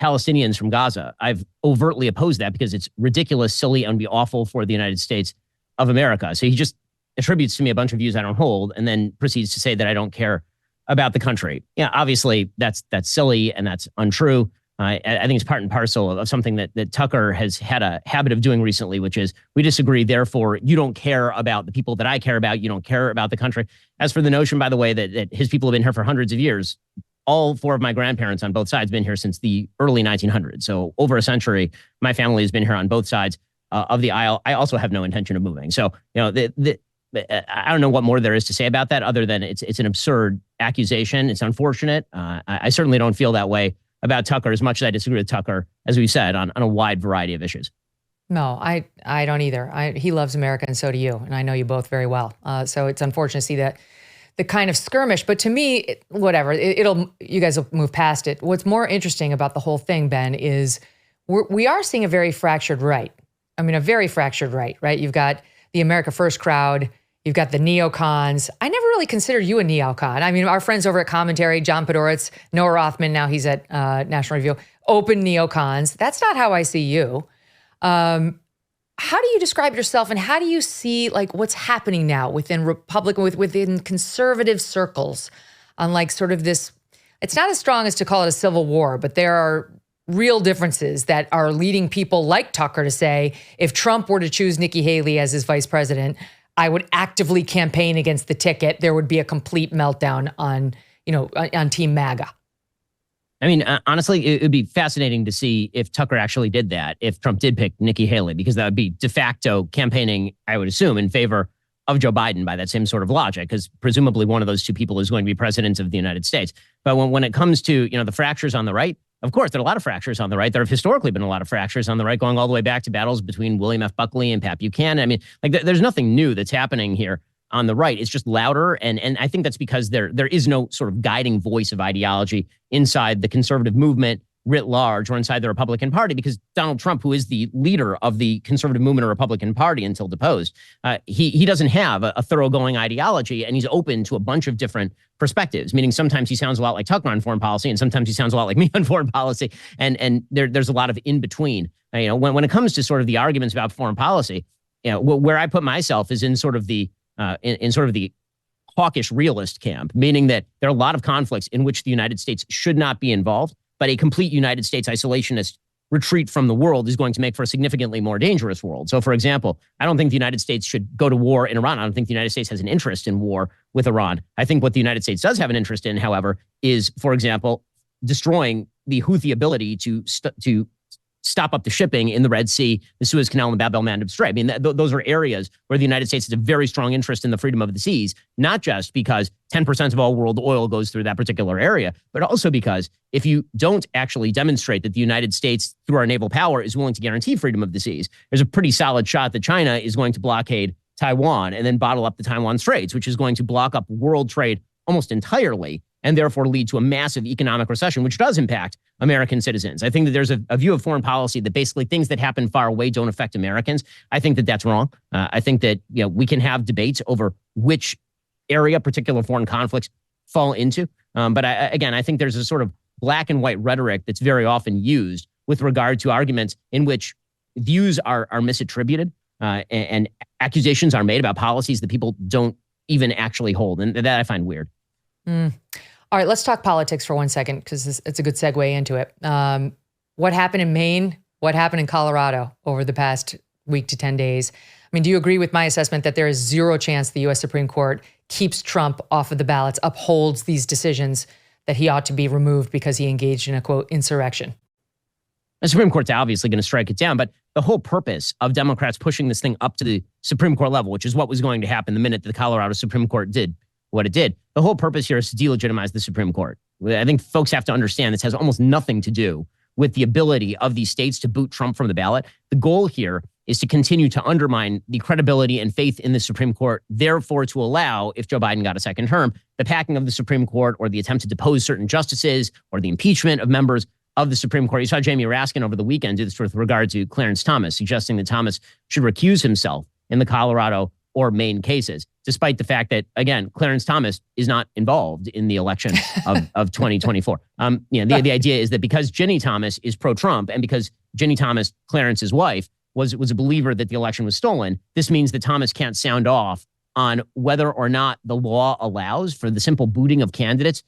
Palestinians from Gaza. I've overtly opposed that because it's ridiculous, silly, and would be awful for the United States of America. So he just attributes to me a bunch of views I don't hold and then proceeds to say that I don't care about the country. Yeah, obviously that's silly and that's untrue. I think it's part and parcel of something that Tucker has had a habit of doing recently, which is we disagree, therefore you don't care about the people that I care about. You don't care about the country. As for the notion, by the way, that his people have been here for hundreds of years, all 4 of my grandparents on both sides have been here since the early 1900s. So over a century, my family has been here on both sides of the aisle. I also have no intention of moving. So, I don't know what more there is to say about that other than it's an absurd accusation. It's unfortunate. I certainly don't feel that way about Tucker as much as I disagree with Tucker, as we said, on a wide variety of issues. No, I don't either. He loves America, and so do you. And I know you both very well. So it's unfortunate to see that the kind of skirmish. But to me, whatever, you guys will move past it. What's more interesting about the whole thing, Ben, is we are seeing a very fractured right. I mean, a very fractured right? You've got the America First crowd. You've got the neocons. I never really considered you a neocon. I mean, our friends over at Commentary, John Podhoretz, Noah Rothman, now he's at National Review, open neocons. That's not how I see you. How do you describe yourself, and how do you see like what's happening now within Republican, within conservative circles on like sort of this, it's not as strong as to call it a civil war, but there are real differences that are leading people like Tucker to say, if Trump were to choose Nikki Haley as his vice president, I would actively campaign against the ticket. There would be a complete meltdown on Team MAGA. I mean, honestly, it would be fascinating to see if Tucker actually did that, if Trump did pick Nikki Haley, because that would be de facto campaigning, I would assume, in favor of Joe Biden by that same sort of logic, because presumably one of those two people is going to be president of the United States. But when it comes to, the fractures on the right, of course, there are a lot of fractures on the right. There have historically been a lot of fractures on the right, going all the way back to battles between William F. Buckley and Pat Buchanan. I mean, there's nothing new that's happening here on the right. It's just louder. And I think that's because there is no sort of guiding voice of ideology inside the conservative movement writ large or inside the Republican Party, because Donald Trump, who is the leader of the conservative movement or Republican Party until deposed, he doesn't have a thoroughgoing ideology, and he's open to a bunch of different perspectives, meaning sometimes he sounds a lot like Tucker on foreign policy, and sometimes he sounds a lot like me on foreign policy, and there's a lot of in between. When it comes to sort of the arguments about foreign policy, where I put myself is in sort of the hawkish realist camp, meaning that there are a lot of conflicts in which the United States should not be involved, but a complete United States isolationist retreat from the world is going to make for a significantly more dangerous world. So, for example, I don't think the United States should go to war in Iran. I don't think the United States has an interest in war with Iran. I think what the United States does have an interest in, however, is, for example, destroying the Houthi ability to stop up the shipping in the Red Sea, the Suez Canal, and the Bab el-Mandeb Strait. I mean, those are areas where the United States has a very strong interest in the freedom of the seas, not just because 10% of all world oil goes through that particular area, but also because if you don't actually demonstrate that the United States, through our naval power, is willing to guarantee freedom of the seas, there's a pretty solid shot that China is going to blockade Taiwan and then bottle up the Taiwan Straits, which is going to block up world trade almost entirely, and therefore lead to a massive economic recession, which does impact American citizens. I think that there's a view of foreign policy that basically things that happen far away don't affect Americans. I think that that's wrong. I think that we can have debates over which area particular foreign conflicts fall into. But I think there's a sort of black and white rhetoric that's very often used with regard to arguments in which views are misattributed and accusations are made about policies that people don't even actually hold. And that I find weird. All right, let's talk politics for 1 second, because it's a good segue into it. What happened in Maine? What happened in Colorado over the past week to 10 days? I mean, do you agree with my assessment that there is zero chance the U.S. Supreme Court keeps Trump off of the ballots, upholds these decisions that he ought to be removed because he engaged in a, quote, insurrection? The Supreme Court's obviously going to strike it down, but the whole purpose of Democrats pushing this thing up to the Supreme Court level, which is what was going to happen the minute the Colorado Supreme Court did what it did, the whole purpose here is to delegitimize the Supreme Court. I think folks have to understand this has almost nothing to do with the ability of these states to boot Trump from the ballot. The goal here is to continue to undermine the credibility and faith in the Supreme Court, therefore to allow, if Joe Biden got a second term, the packing of the Supreme Court or the attempt to depose certain justices or the impeachment of members of the Supreme Court. You saw Jamie Raskin over the weekend do this with regard to Clarence Thomas, suggesting that Thomas should recuse himself in the Colorado or Maine cases, despite the fact that, again, Clarence Thomas is not involved in the election of 2024. The idea is that because Ginny Thomas is pro-Trump and because Ginny Thomas, Clarence's wife, was a believer that the election was stolen, this means that Thomas can't sound off on whether or not the law allows for the simple booting of candidates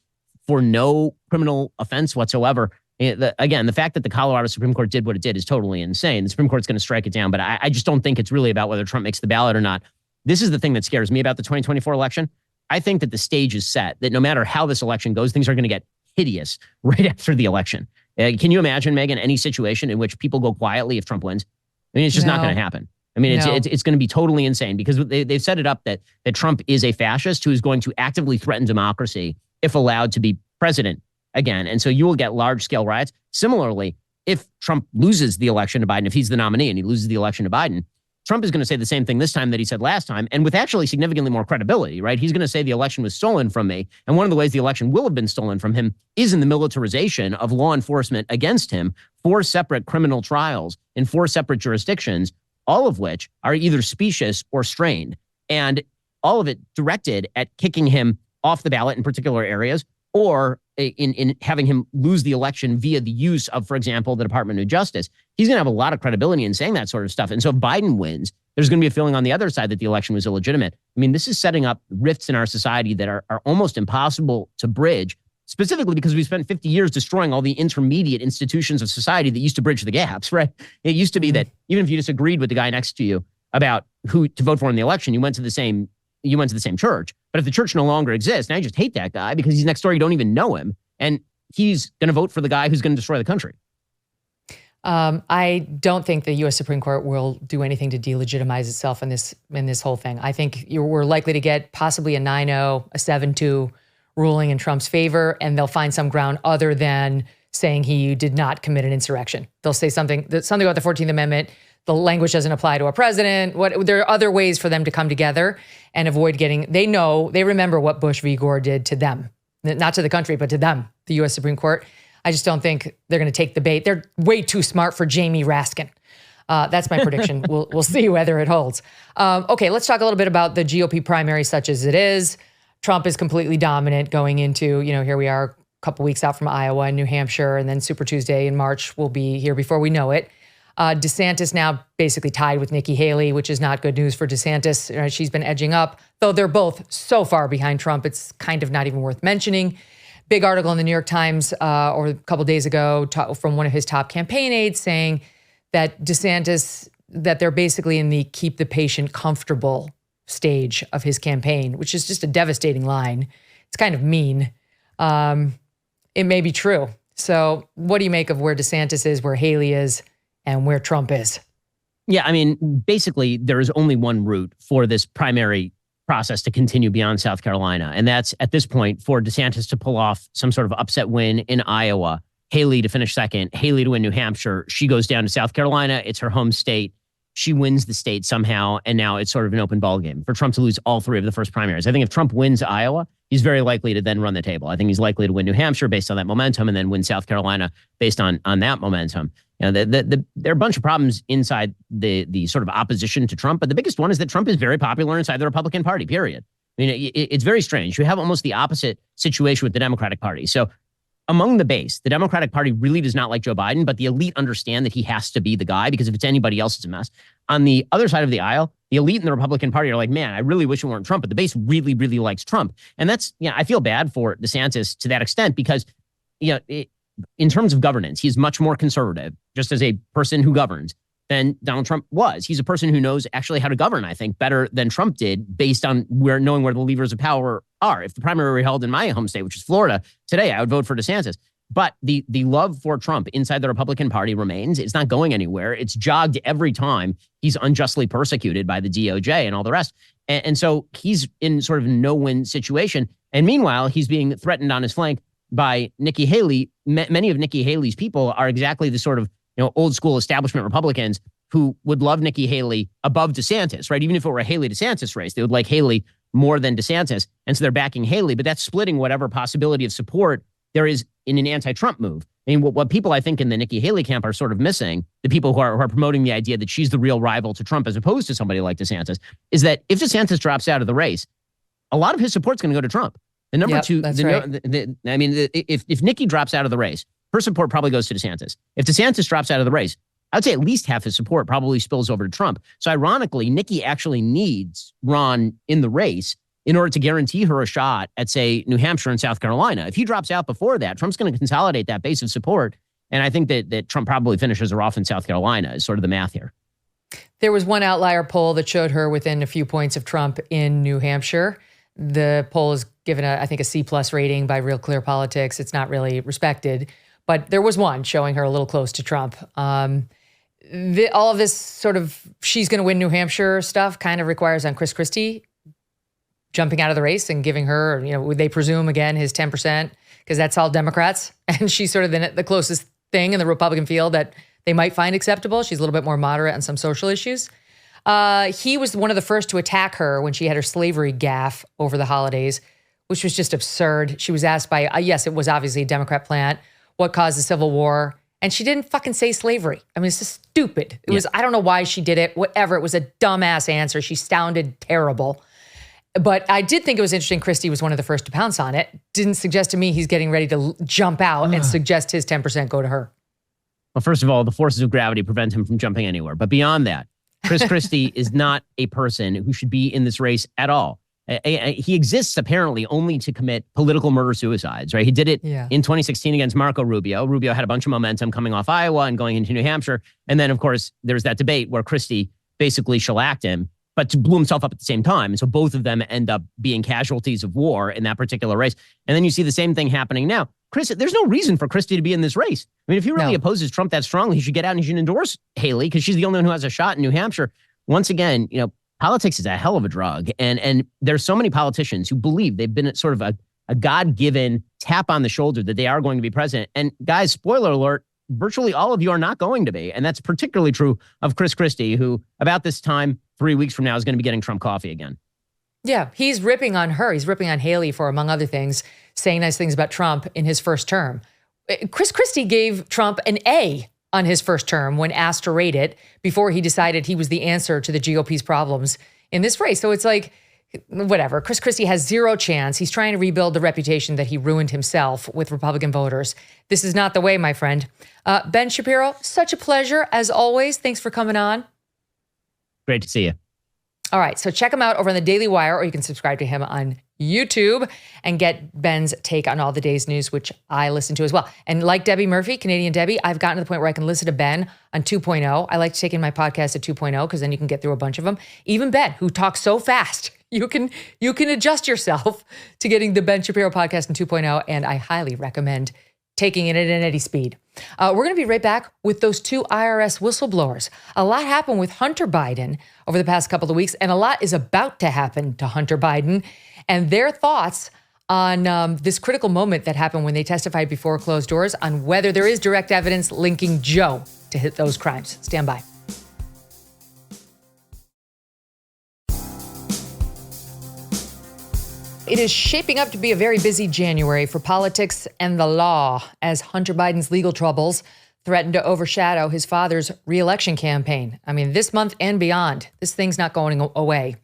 for no criminal offense whatsoever. Again, the fact that the Colorado Supreme Court did what it did is totally insane. The Supreme Court's going to strike it down, but I just don't think it's really about whether Trump makes the ballot or not. This is the thing that scares me about the 2024 election. I think that the stage is set, that no matter how this election goes, things are going to get hideous right after the election. Can you imagine, Megyn, any situation in which people go quietly if Trump wins? I mean, it's just not going to happen. I mean, it's going to be totally insane because they've set it up that Trump is a fascist who is going to actively threaten democracy if allowed to be president again. And so you will get large-scale riots. Similarly, if Trump loses the election to Biden, if he's the nominee and he loses the election to Biden, Trump is going to say the same thing this time that he said last time, and with actually significantly more credibility, right? He's going to say the election was stolen from me. And one of the ways the election will have been stolen from him is in the militarization of law enforcement against him, 4 separate criminal trials in 4 separate jurisdictions, all of which are either specious or strained. And all of it directed at kicking him off the ballot in particular areas, or in having him lose the election via the use of, for example, the Department of Justice. He's going to have a lot of credibility in saying that sort of stuff. And so if Biden wins, there's going to be a feeling on the other side that the election was illegitimate. I mean, this is setting up rifts in our society that are almost impossible to bridge, specifically because we spent 50 years destroying all the intermediate institutions of society that used to bridge the gaps, right? It used to be that even if you disagreed with the guy next to you about who to vote for in the election, you went to the same church. But if the church no longer exists, now you just hate that guy because he's next door, you don't even know him. And he's going to vote for the guy who's going to destroy the country. I don't think the U.S. Supreme Court will do anything to delegitimize itself in this whole thing. I think we're likely to get possibly a 9-0, a 7-2 ruling in Trump's favor, and they'll find some ground other than saying he did not commit an insurrection. They'll say something about the 14th Amendment. The language doesn't apply to a president. There are other ways for them to come together and avoid getting, they remember what Bush v. Gore did to them, not to the country, but to them, the U.S. Supreme Court. I just don't think they're going to take the bait. They're way too smart for Jamie Raskin. That's my prediction. We'll see whether it holds. Okay, let's talk a little bit about the GOP primary such as it is. Trump is completely dominant going into, here we are a couple weeks out from Iowa and New Hampshire, and then Super Tuesday in March will be here before we know it. DeSantis now basically tied with Nikki Haley, which is not good news for DeSantis. She's been edging up, though they're both so far behind Trump, it's kind of not even worth mentioning. Big article in the New York Times or a couple days ago from one of his top campaign aides saying that DeSantis, that they're basically in the keep the patient comfortable stage of his campaign, which is just a devastating line. It's kind of mean. It may be true. So what do you make of where DeSantis is, where Haley is, and where Trump is? Yeah, I mean, basically, there is only one route for this primary process to continue beyond South Carolina. And that's, at this point, for DeSantis to pull off some sort of upset win in Iowa, Haley to finish second, Haley to win New Hampshire. She goes down to South Carolina. It's her home state. She wins the state somehow, and now it's sort of an open ballgame for Trump to lose all three of the first primaries. I think if Trump wins Iowa, he's very likely to then run the table. I think he's likely to win New Hampshire based on that momentum, and then win South Carolina based on that momentum. There are a bunch of problems inside the sort of opposition to Trump, but the biggest one is that Trump is very popular inside the Republican Party, period. I mean, it's very strange. You have almost the opposite situation with the Democratic Party. So among the base, the Democratic Party really does not like Joe Biden, but the elite understand that he has to be the guy because if it's anybody else, it's a mess. On the other side of the aisle, the elite in the Republican Party are like, man, I really wish it weren't Trump, but the base really, really likes Trump. And that's, I feel bad for DeSantis to that extent because, in terms of governance, he's much more conservative, just as a person who governs, than Donald Trump was. He's a person who knows actually how to govern, I think, better than Trump did based on knowing where the levers of power are. If the primary were held in my home state, which is Florida, today I would vote for DeSantis. But the love for Trump inside the Republican Party remains. It's not going anywhere. It's jogged every time he's unjustly persecuted by the DOJ and all the rest. And so he's in sort of a no-win situation. And meanwhile, he's being threatened on his flank by Nikki Haley. Many of Nikki Haley's people are exactly the sort of old school establishment Republicans who would love Nikki Haley above DeSantis, right? Even if it were a Haley-DeSantis race, they would like Haley more than DeSantis. And so they're backing Haley, but that's splitting whatever possibility of support there is in an anti-Trump move. I mean, what people I think in the Nikki Haley camp are sort of missing, the people who are promoting the idea that she's the real rival to Trump as opposed to somebody like DeSantis, is that if DeSantis drops out of the race, a lot of his support's going to go to Trump. The number two, that's right. If Nikki drops out of the race, her support probably goes to DeSantis. If DeSantis drops out of the race, I'd say at least half his support probably spills over to Trump. So ironically, Nikki actually needs Ron in the race in order to guarantee her a shot at, say, New Hampshire and South Carolina. If he drops out before that, Trump's going to consolidate that base of support. And I think that Trump probably finishes her off in South Carolina is sort of the math here. There was one outlier poll that showed her within a few points of Trump in New Hampshire. The poll is given, I think, a C+ rating by Real Clear Politics. It's not really respected. But there was one showing her a little close to Trump. All of this sort of she's going to win New Hampshire stuff kind of requires on Chris Christie jumping out of the race and giving her, they presume, again, his 10%, because that's all Democrats. And she's sort of the closest thing in the Republican field that they might find acceptable. She's a little bit more moderate on some social issues. He was one of the first to attack her when she had her slavery gaffe over the holidays, which was just absurd. She was asked by, yes, it was obviously a Democrat plant, what caused the Civil War? And she didn't fucking say slavery. I mean, it's just stupid. It was, I don't know why she did it, whatever. It was a dumbass answer. She sounded terrible. But I did think it was interesting Christie was one of the first to pounce on it. Didn't suggest to me he's getting ready to jump out and suggest his 10% go to her. Well, first of all, the forces of gravity prevent him from jumping anywhere. But beyond that, Chris Christie is not a person who should be in this race at all. He exists apparently only to commit political murder-suicides, right? He did it in 2016 against Marco Rubio. Rubio had a bunch of momentum coming off Iowa and going into New Hampshire. And then, of course, there's that debate where Christie basically shellacked him, but blew himself up at the same time. And so both of them end up being casualties of war in that particular race. And then you see the same thing happening now. There's no reason for Christie to be in this race. I mean, if he really opposes Trump that strongly, he should get out and he should endorse Haley because she's the only one who has a shot in New Hampshire. Once again, politics is a hell of a drug. And there's so many politicians who believe they've been sort of a God-given tap on the shoulder that they are going to be president. And guys, spoiler alert, virtually all of you are not going to be. And that's particularly true of Chris Christie, who about this time 3 weeks from now is going to be getting Trump coffee again. Yeah, he's ripping on her. He's ripping on Haley for, among other things, saying nice things about Trump in his first term. Chris Christie gave Trump an A on his first term when asked to rate it before he decided he was the answer to the GOP's problems in this race. So it's like, whatever. Chris Christie has zero chance. He's trying to rebuild the reputation that he ruined himself with Republican voters. This is not the way, my friend. Ben Shapiro, such a pleasure as always. Thanks for coming on. Great to see you. All right. So check him out over on the Daily Wire, or you can subscribe to him on YouTube and get Ben's take on all the day's news, which I listen to as well. And like Debbie Murphy, Canadian Debbie, I've gotten to the point where I can listen to Ben on 2.0. I like taking my podcast at 2.0 because then you can get through a bunch of them. Even Ben, who talks so fast, you can adjust yourself to getting the Ben Shapiro podcast in 2.0, and I highly recommend taking it at an eddy speed. We're going to be right back with those two IRS whistleblowers. A lot happened with Hunter Biden over the past couple of weeks, and a lot is about to happen to Hunter Biden and their thoughts on this critical moment that happened when they testified before closed doors on whether there is direct evidence linking Joe to hit those crimes. Stand by. It is shaping up to be a very busy January for politics and the law as Hunter Biden's legal troubles threaten to overshadow his father's re-election campaign. I mean, this month and beyond, this thing's not going away.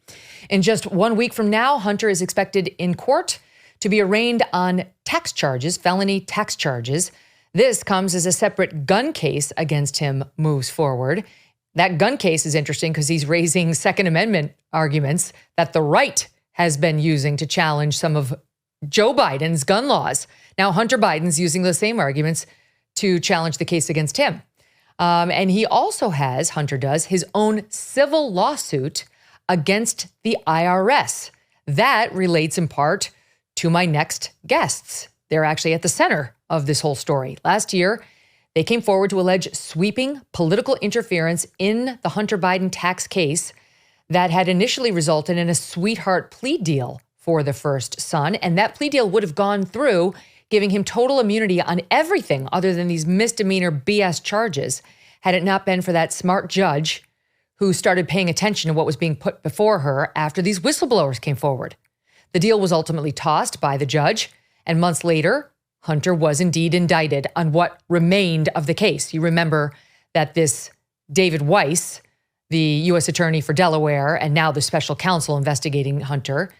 In just 1 week from now, Hunter is expected in court to be arraigned on tax charges, felony tax charges. This comes as a separate gun case against him moves forward. That gun case is interesting because he's raising Second Amendment arguments that the right has been using to challenge some of Joe Biden's gun laws. Now, Hunter Biden's using the same arguments to challenge the case against him. And he also has, Hunter does, his own civil lawsuit against the IRS. That relates in part to my next guests. They're actually at the center of this whole story. Last year, they came forward to allege sweeping political interference in the Hunter Biden tax case that had initially resulted in a sweetheart plea deal for the first son. And that plea deal would have gone through, giving him total immunity on everything other than these misdemeanor BS charges, had it not been for that smart judge who started paying attention to what was being put before her after these whistleblowers came forward. The deal was ultimately tossed by the judge, and months later, Hunter was indeed indicted on what remained of the case. You remember that this David Weiss, the U.S. attorney for Delaware and now the special counsel investigating Hunter,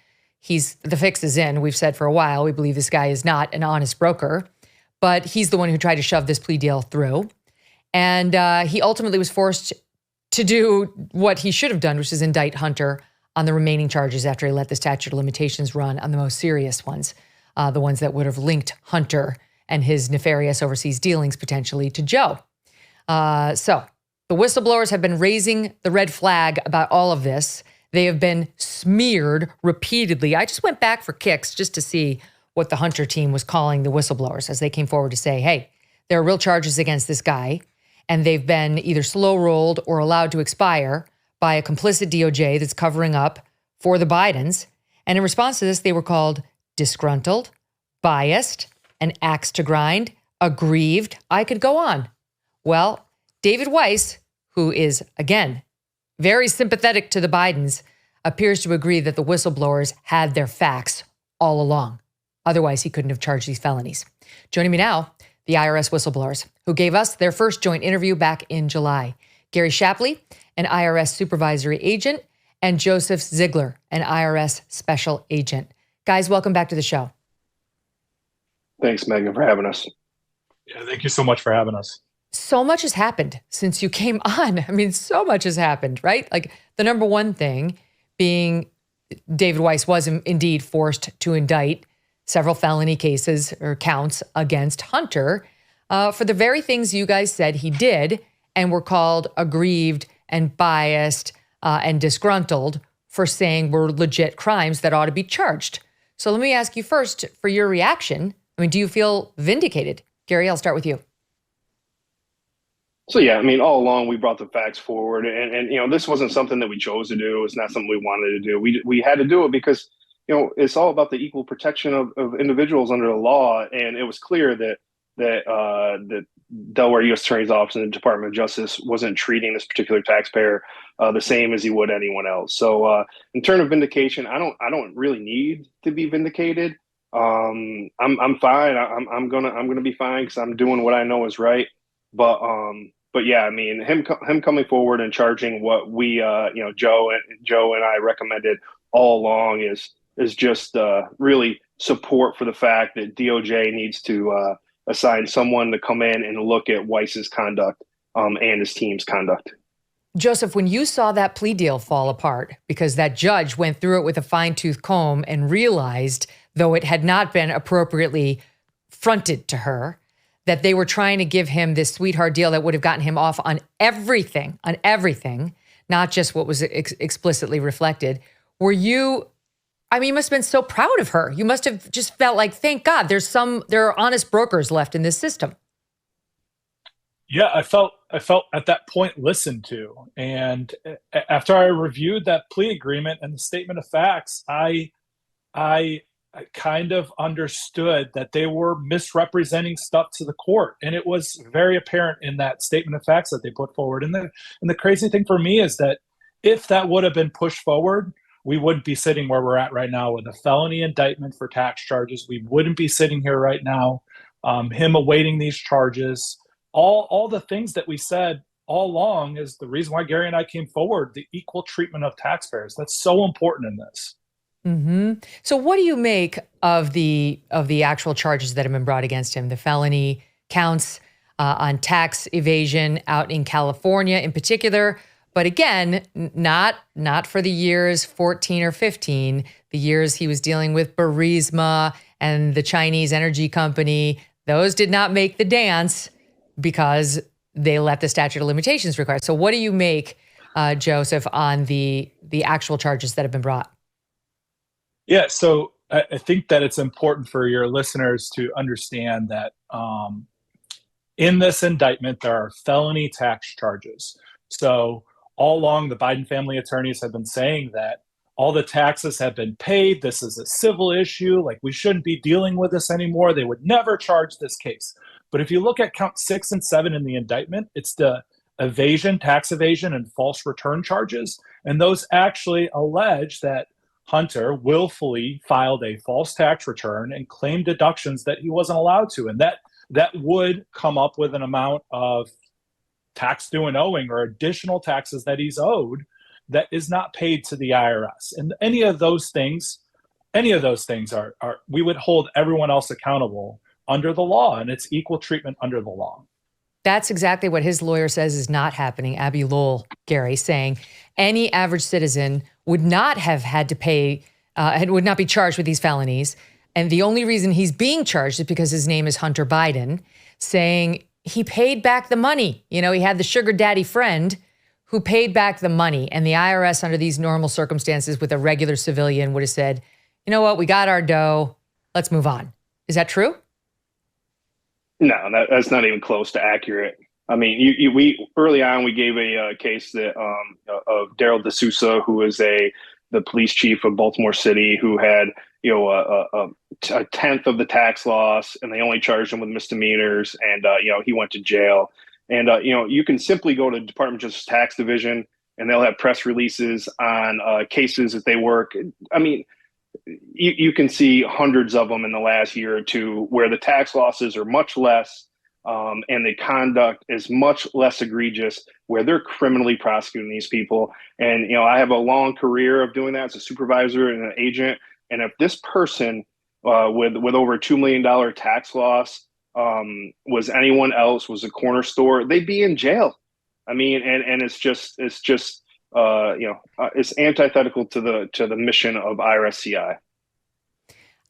the fix is in. We've said for a while, we believe this guy is not an honest broker, but he's the one who tried to shove this plea deal through. And he ultimately was forced to do what he should have done, which is indict Hunter on the remaining charges after he let the statute of limitations run on the most serious ones, the ones that would have linked Hunter and his nefarious overseas dealings potentially to Joe. So the whistleblowers have been raising the red flag about all of this. They have been smeared repeatedly. I just went back for kicks just to see what the Hunter team was calling the whistleblowers as they came forward to say, hey, there are real charges against this guy, and they've been either slow-rolled or allowed to expire by a complicit DOJ that's covering up for the Bidens. And in response to this, they were called disgruntled, biased, an axe to grind, aggrieved. I could go on. Well, David Weiss, who is, again, very sympathetic to the Bidens, appears to agree that the whistleblowers had their facts all along. Otherwise, he couldn't have charged these felonies. Joining me now, the IRS whistleblowers, who gave us their first joint interview back in July. Gary Shapley, an IRS supervisory agent, and Joseph Ziegler, an IRS special agent. Guys, welcome back to the show. Thanks, Megyn, for having us. Yeah, thank you so much for having us. So much has happened since you came on. I mean, so much has happened, right? Like the number one thing being David Weiss was indeed forced to indict several felony cases or counts against Hunter for the very things you guys said he did and were called aggrieved and biased and disgruntled for saying were legit crimes that ought to be charged. So let me ask you first for your reaction. I mean, do you feel vindicated? Gary, I'll start with you. So, yeah, I mean, all along we brought the facts forward and you know, this wasn't something that we chose to do. It's not something we wanted to do. We had to do it because, you know, it's all about the equal protection of individuals under the law. And it was clear that the Delaware U.S. Attorney's Office and the Department of Justice wasn't treating this particular taxpayer the same as he would anyone else. So in terms of vindication, I don't really need to be vindicated. I'm fine. I'm gonna be fine because I'm doing what I know is right. But yeah, I mean, him coming forward and charging what we, Joe and I recommended all along is just really support for the fact that DOJ needs to assign someone to come in and look at Weiss's conduct and his team's conduct. Joseph, when you saw that plea deal fall apart because that judge went through it with a fine-tooth comb and realized, though it had not been appropriately fronted to her, that they were trying to give him this sweetheart deal that would have gotten him off on everything, not just what was explicitly reflected. Were you, I mean, you must have been so proud of her. You must have just felt like, thank God, there are honest brokers left in this system. Yeah, I felt at that point listened to. And after I reviewed that plea agreement and the statement of facts, I kind of understood that they were misrepresenting stuff to the court. And it was very apparent in that statement of facts that they put forward. And the crazy thing for me is that if that would have been pushed forward, we wouldn't be sitting where we're at right now with a felony indictment for tax charges. We wouldn't be sitting here right now, him awaiting these charges. All the things that we said all along is the reason why Gary and I came forward, the equal treatment of taxpayers. That's so important in this. Mm-hmm. So what do you make of the actual charges that have been brought against him? The felony counts on tax evasion out in California in particular, but again, not for the years 14 or 15, the years he was dealing with Burisma and the Chinese energy company. Those did not make the dance because they let the statute of limitations require. So what do you make, Joseph, on the actual charges that have been brought? Yeah, so I think that it's important for your listeners to understand that in this indictment, there are felony tax charges. So all along, the Biden family attorneys have been saying that all the taxes have been paid. This is a civil issue. Like, we shouldn't be dealing with this anymore. They would never charge this case. But if you look at count 6 and 7 in the indictment, it's the tax evasion, and false return charges. And those actually allege that Hunter willfully filed a false tax return and claimed deductions that he wasn't allowed to. And that would come up with an amount of tax due and owing or additional taxes that he's owed that is not paid to the IRS. And any of those things are we would hold everyone else accountable under the law, and it's equal treatment under the law. That's exactly what his lawyer says is not happening. Abby Lowell, Gary, saying any average citizen would not have had to pay, and would not be charged with these felonies. And the only reason he's being charged is because his name is Hunter Biden, saying he paid back the money. You know, he had the sugar daddy friend who paid back the money. And the IRS, under these normal circumstances with a regular civilian, would have said, you know what, we got our dough, let's move on. Is that true? No, that's not even close to accurate. I mean, we early on we gave a case that of Daryl D'Souza, who was the police chief of Baltimore City, who had a tenth of the tax loss, and they only charged him with misdemeanors, and he went to jail. And you can simply go to the Department of Justice Tax Division, and they'll have press releases on cases that they work. I mean, you can see hundreds of them in the last year or two where the tax losses are much less and the conduct is much less egregious, where they're criminally prosecuting these people. And, I have a long career of doing that as a supervisor and an agent. And if this person with over $2 million tax loss was anyone else, was a corner store, they'd be in jail. I mean, and it's just it's antithetical to the mission of IRS CI.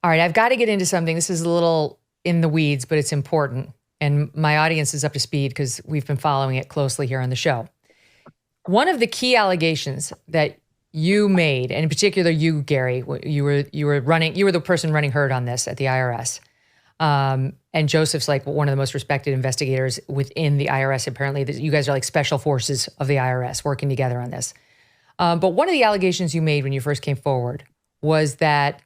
All right, I've got to get into something. This is a little in the weeds, but it's important. And my audience is up to speed because we've been following it closely here on the show. One of the key allegations that you made, and in particular you, Gary, you were the person running herd on this at the IRS. And Joseph's like one of the most respected investigators within the IRS. Apparently, you guys are like special forces of the IRS working together on this. But one of the allegations you made when you first came forward was that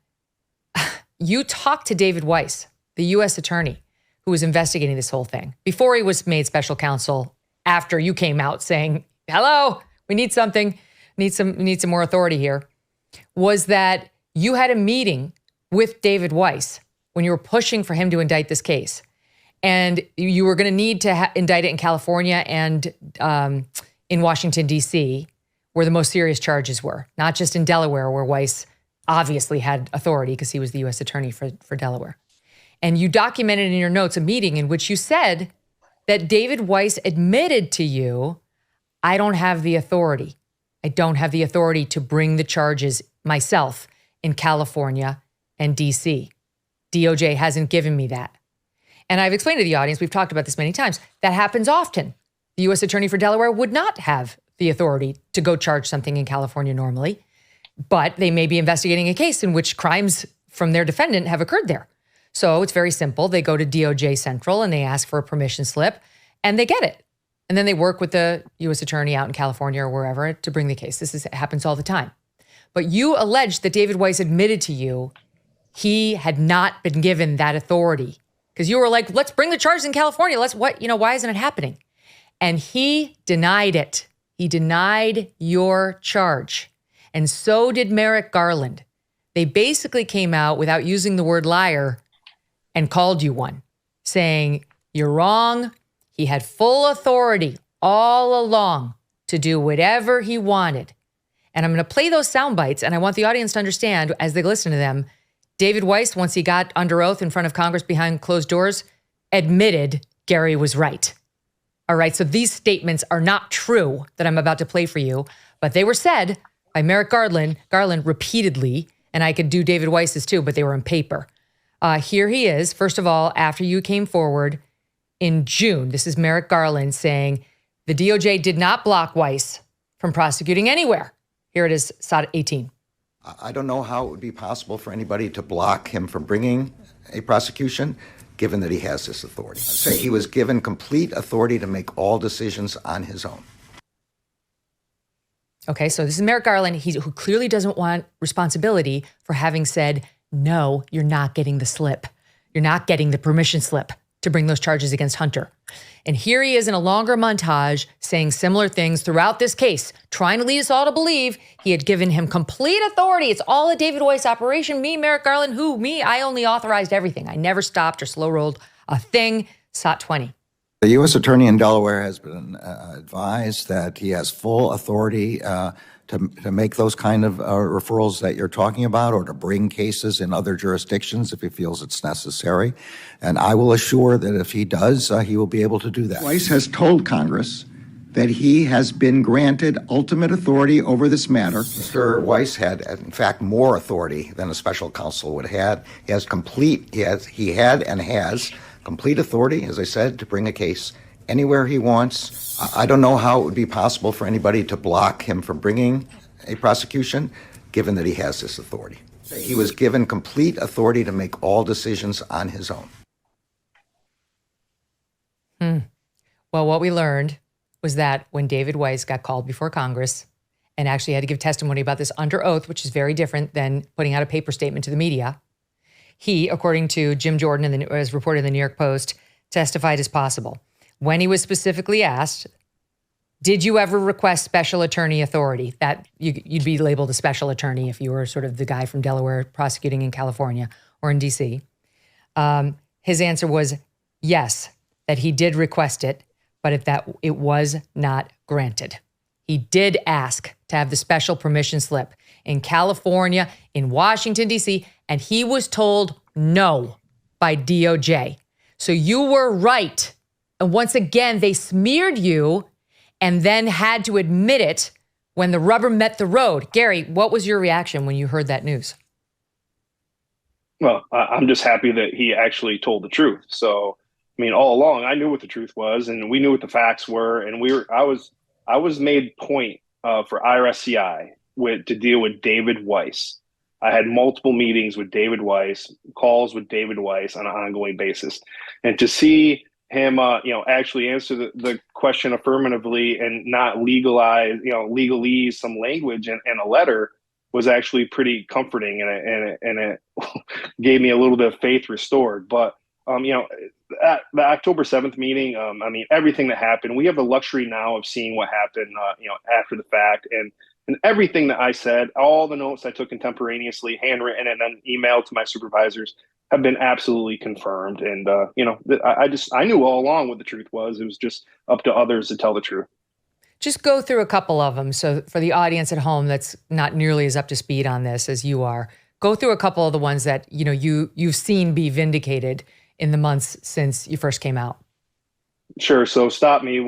you talked to David Weiss, the U.S. attorney who was investigating this whole thing, before he was made special counsel, after you came out saying, hello, we need something, need some more authority here, was that you had a meeting with David Weiss when you were pushing for him to indict this case. And you were going to need to indict it in California and in Washington, D.C., where the most serious charges were, not just in Delaware, where Weiss obviously had authority because he was the U.S. attorney for Delaware. And you documented in your notes a meeting in which you said that David Weiss admitted to you, I don't have the authority. I don't have the authority to bring the charges myself in California and D.C. DOJ hasn't given me that. And I've explained to the audience, we've talked about this many times, that happens often. The U.S. attorney for Delaware would not have the authority to go charge something in California normally, but they may be investigating a case in which crimes from their defendant have occurred there. So it's very simple. They go to DOJ Central and they ask for a permission slip and they get it. And then they work with the U.S. attorney out in California or wherever to bring the case. Happens all the time. But you alleged that David Weiss admitted to you he had not been given that authority because you were like, let's bring the charges in California. Why isn't it happening? And he denied it. He denied your charge. And so did Merrick Garland. They basically came out without using the word liar and called you one, saying, you're wrong. He had full authority all along to do whatever he wanted. And I'm going to play those sound bites, and I want the audience to understand as they listen to them, David Weiss, once he got under oath in front of Congress behind closed doors, admitted Gary was right. All right, so these statements are not true that I'm about to play for you, but they were said by Merrick Garland repeatedly, and I could do David Weiss's too, but they were in paper. Here he is, first of all, after you came forward in June. This is Merrick Garland saying, the DOJ did not block Weiss from prosecuting anywhere. Here it is, SOT 18. I don't know how it would be possible for anybody to block him from bringing a prosecution, given that he has this authority. Say he was given complete authority to make all decisions on his own. Okay, so this is Merrick Garland, who clearly doesn't want responsibility for having said, no, you're not getting the slip. You're not getting the permission slip to bring those charges against Hunter. And here he is in a longer montage saying similar things throughout this case, trying to lead us all to believe he had given him complete authority. It's all a David Weiss operation. Me, Merrick Garland, who? Me, I only authorized everything. I never stopped or slow rolled a thing. SOT 20. The U.S. attorney in Delaware has been advised that he has full authority to make those kind of referrals that you're talking about, or to bring cases in other jurisdictions if he feels it's necessary. And I will assure that if he does, he will be able to do that. Weiss has told Congress that he has been granted ultimate authority over this matter. Mr. Weiss had, in fact, more authority than a special counsel would have. He had and has complete authority, as I said, to bring a case anywhere he wants. I don't know how it would be possible for anybody to block him from bringing a prosecution, given that he has this authority. He was given complete authority to make all decisions on his own. Well, what we learned was that when David Weiss got called before Congress and actually had to give testimony about this under oath, which is very different than putting out a paper statement to the media, he, according to Jim Jordan, as reported in the New York Post, testified as possible. When he was specifically asked, did you ever request special attorney authority? That you'd be labeled a special attorney if you were sort of the guy from Delaware prosecuting in California or in D.C. His answer was yes, that he did request it, but it was not granted. He did ask to have the special permission slip in California, in Washington, D.C., and he was told no by DOJ. So you were right. And once again, they smeared you and then had to admit it when the rubber met the road. Gary, what was your reaction when you heard that news? Well, I'm just happy that he actually told the truth. So, I mean, all along, I knew what the truth was, and we knew what the facts were. And I was made point for IRS to deal with David Weiss. I had multiple meetings with David Weiss, calls with David Weiss on an ongoing basis, and to see him, actually answer the question affirmatively and not legalese some language in a letter was actually pretty comforting, and it gave me a little bit of faith restored. But at the October 7th meeting, everything that happened, we have the luxury now of seeing what happened, after the fact, and everything that I said, all the notes I took contemporaneously, handwritten, and then emailed to my supervisors, have been absolutely confirmed. And, I knew all along what the truth was. It was just up to others to tell the truth. Just go through a couple of them. So for the audience at home that's not nearly as up to speed on this as you are, go through a couple of the ones that, you've seen be vindicated in the months since you first came out. Sure. So stop me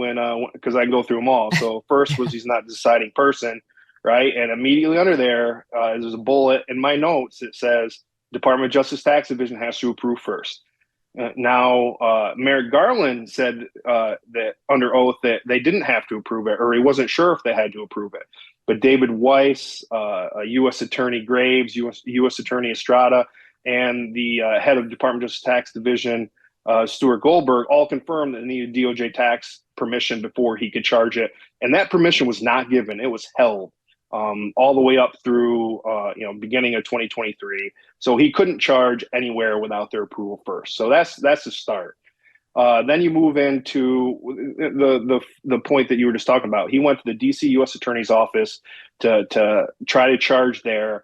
because I can go through them all. So first was he's not the deciding person, right? And immediately under there, there's a bullet in my notes that says Department of Justice Tax Division has to approve first. Now, Merrick Garland said that under oath that they didn't have to approve it, or he wasn't sure if they had to approve it. But David Weiss, U.S. Attorney Graves, U.S. Attorney Estrada, and the head of Department of Justice Tax Division, Stuart Goldberg, all confirmed that they needed DOJ tax permission before he could charge it. And that permission was not given. It was held all the way up through beginning of 2023. So he couldn't charge anywhere without their approval first. So that's the start. Then you move into the point that you were just talking about. He went to the DC U.S. Attorney's office to try to charge there.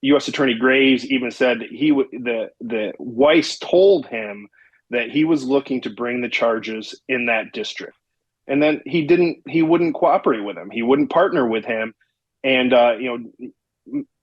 U.S. Attorney Graves even said that that Weiss told him that he was looking to bring the charges in that district. And then he wouldn't cooperate with him. He wouldn't partner with him. And,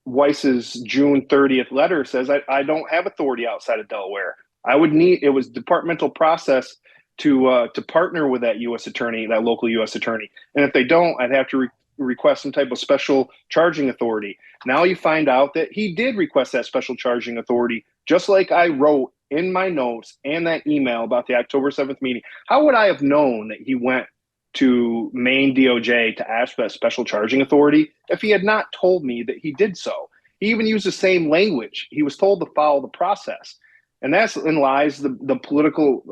Weiss's June 30th letter says, I don't have authority outside of Delaware. It was departmental process to partner with that U.S. attorney, that local U.S. attorney. And if they don't, I'd have to request some type of special charging authority. Now you find out that he did request that special charging authority, just like I wrote in my notes and that email about the October 7th meeting. How would I have known that he went to Maine DOJ to ask for that special charging authority if he had not told me that he did so? He even used the same language. He was told to follow the process. And that's in lies the political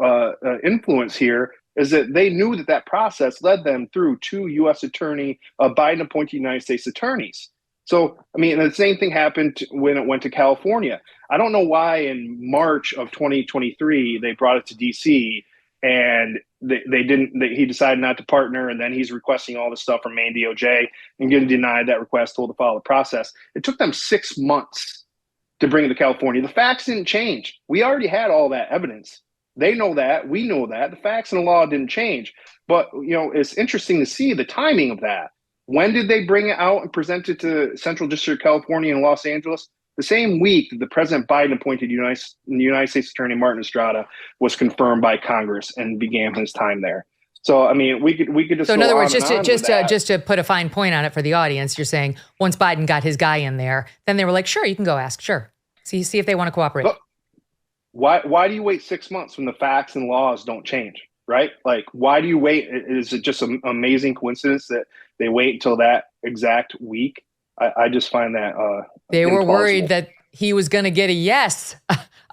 influence here, is that they knew that process led them through two U.S. attorney, Biden appointed United States attorneys. So, the same thing happened when it went to California. I don't know why in March of 2023, they brought it to D.C. and he decided not to partner, and then he's requesting all this stuff from Maine DOJ and getting denied that request, told to follow the process. It took them 6 months to bring it to California. The facts didn't change. We already had all that evidence. They know that. We know that. The facts and the law didn't change. But, it's interesting to see the timing of that. When did they bring it out and present it to Central District of California and Los Angeles? The same week that the President Biden appointed United States Attorney Martin Estrada was confirmed by Congress and began his time there. So, we could just. So, in other words, just to put a fine point on it for the audience, you're saying once Biden got his guy in there, then they were like, sure, you can go ask, sure. See if they want to cooperate. But why do you wait 6 months when the facts and laws don't change, right? Like, why do you wait? Is it just an amazing coincidence that they wait until that exact week? I just find that they were worried that he was going to get a yes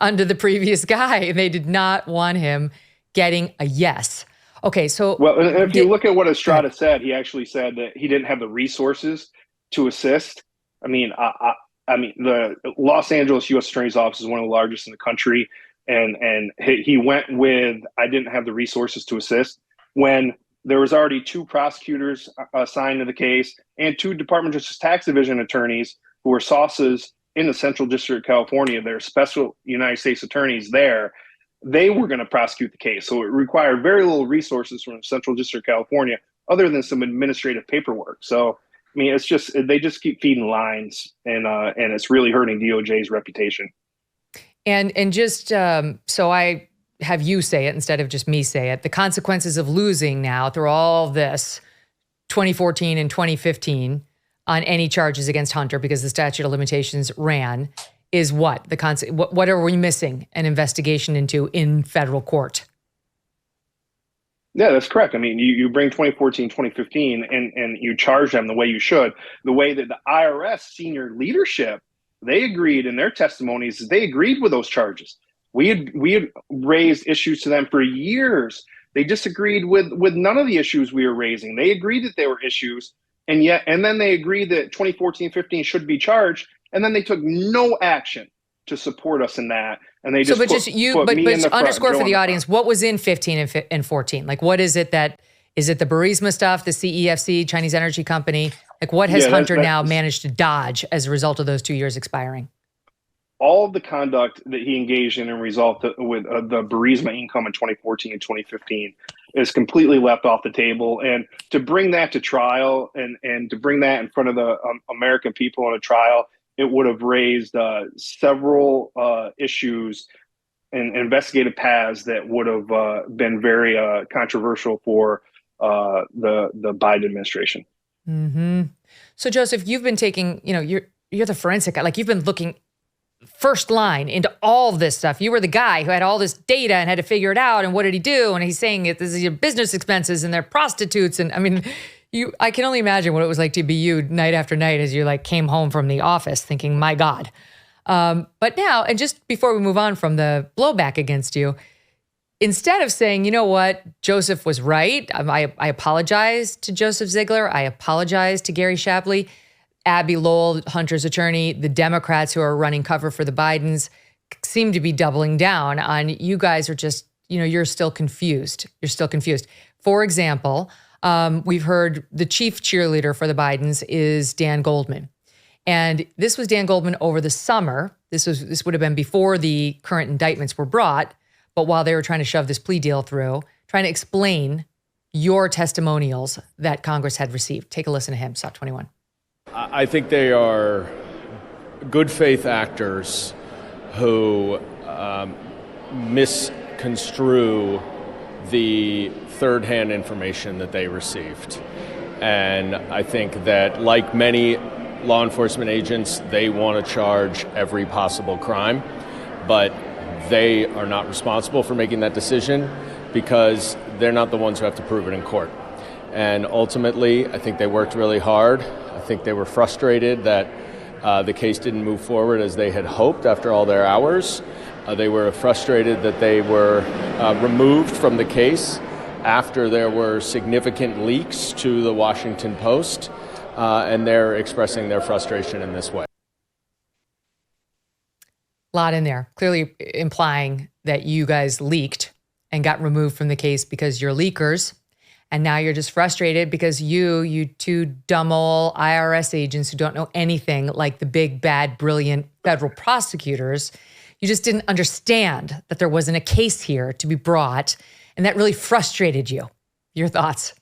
under the previous guy. They did not want him getting a yes. Okay, so and if you look at what Estrada said, he actually said that he didn't have the resources to assist. The Los Angeles U.S. Attorney's Office is one of the largest in the country, and he went with, I didn't have the resources to assist, when there was already two prosecutors assigned to the case and two Department of Justice Tax Division attorneys who were sauces in the Central District of California. They're special United States attorneys there. They were going to prosecute the case. So it required very little resources from the Central District of California other than some administrative paperwork. So, it's just, they just keep feeding lines, and it's really hurting DOJ's reputation. And just so I have you say it instead of just me say it, the consequences of losing now through all this 2014 and 2015 on any charges against Hunter because the statute of limitations ran is what? What are we missing an investigation into in federal court? Yeah, that's correct. You bring 2014, 2015, and you charge them the way you should. The way that the IRS senior leadership, they agreed in their testimonies, they agreed with those charges. We had raised issues to them for years. They disagreed with none of the issues we were raising. They agreed that they were issues, and then they agreed that 2014-15 should be charged, and then they took no action to support us in that. And they just underscore for the audience, what was in 15 and 14? Like, what is it is it the Burisma stuff, the CEFC, Chinese Energy Company? Like, what has Hunter now managed to dodge as a result of those 2 years expiring? all of the conduct that he engaged in result with the Burisma income in 2014 and 2015 is completely left off the table. And to bring that to trial and to bring that in front of the American people in a trial, it would have raised several issues and investigative paths that would have been very controversial for the Biden administration. Mm-hmm. So, Joseph, you've been taking, you're the forensic guy. Like, you've been looking first line into all of this stuff. You were the guy who had all this data and had to figure it out. And what did he do? And he's saying this is your business expenses and they're prostitutes. And I mean, I can only imagine what it was like to be you night after night as you like came home from the office thinking, my God. But now, and just before we move on from the blowback against you, instead of saying, you know what, Joseph was right, I apologize to Joseph Ziegler, I apologize to Gary Shapley, Abby Lowell, Hunter's attorney, the Democrats who are running cover for the Bidens seem to be doubling down on you guys are just, you're still confused. You're still confused. For example, we've heard the chief cheerleader for the Bidens is Dan Goldman. And this was Dan Goldman over the summer. This would have been before the current indictments were brought, but while they were trying to shove this plea deal through, trying to explain your testimonials that Congress had received. Take a listen to him, SOT 21. I think they are good faith actors who misconstrue the third-hand information that they received. And I think that, like many law enforcement agents, they want to charge every possible crime, but they are not responsible for making that decision because they're not the ones who have to prove it in court. And ultimately, I think they worked really hard. I think they were frustrated that the case didn't move forward as they had hoped after all their hours. They were frustrated that they were removed from the case after there were significant leaks to the Washington Post, and they're expressing their frustration in this way. A lot in there, clearly implying that you guys leaked and got removed from the case because you're leakers. And now you're just frustrated because you two dumb old IRS agents who don't know anything like the big, bad, brilliant federal prosecutors, you just didn't understand that there wasn't a case here to be brought. And that really frustrated you. Your thoughts?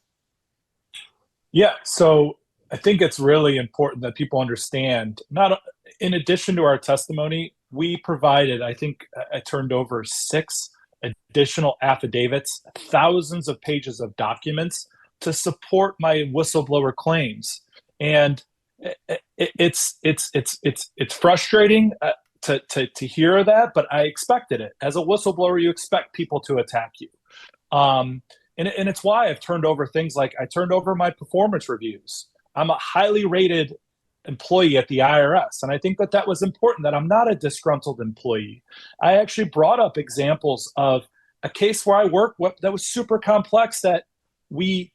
Yeah, so I think it's really important that people understand, not in addition to our testimony, we provided, I think I turned over 6 additional affidavits, thousands of pages of documents to support my whistleblower claims. And it's frustrating to hear that, but I expected it. As a whistleblower, you expect people to attack you. And it's why I've turned over things like I turned over my performance reviews. I'm a highly rated employee at the IRS. And I think that was important, that I'm not a disgruntled employee. I actually brought up examples of a case where I worked that was super complex, that we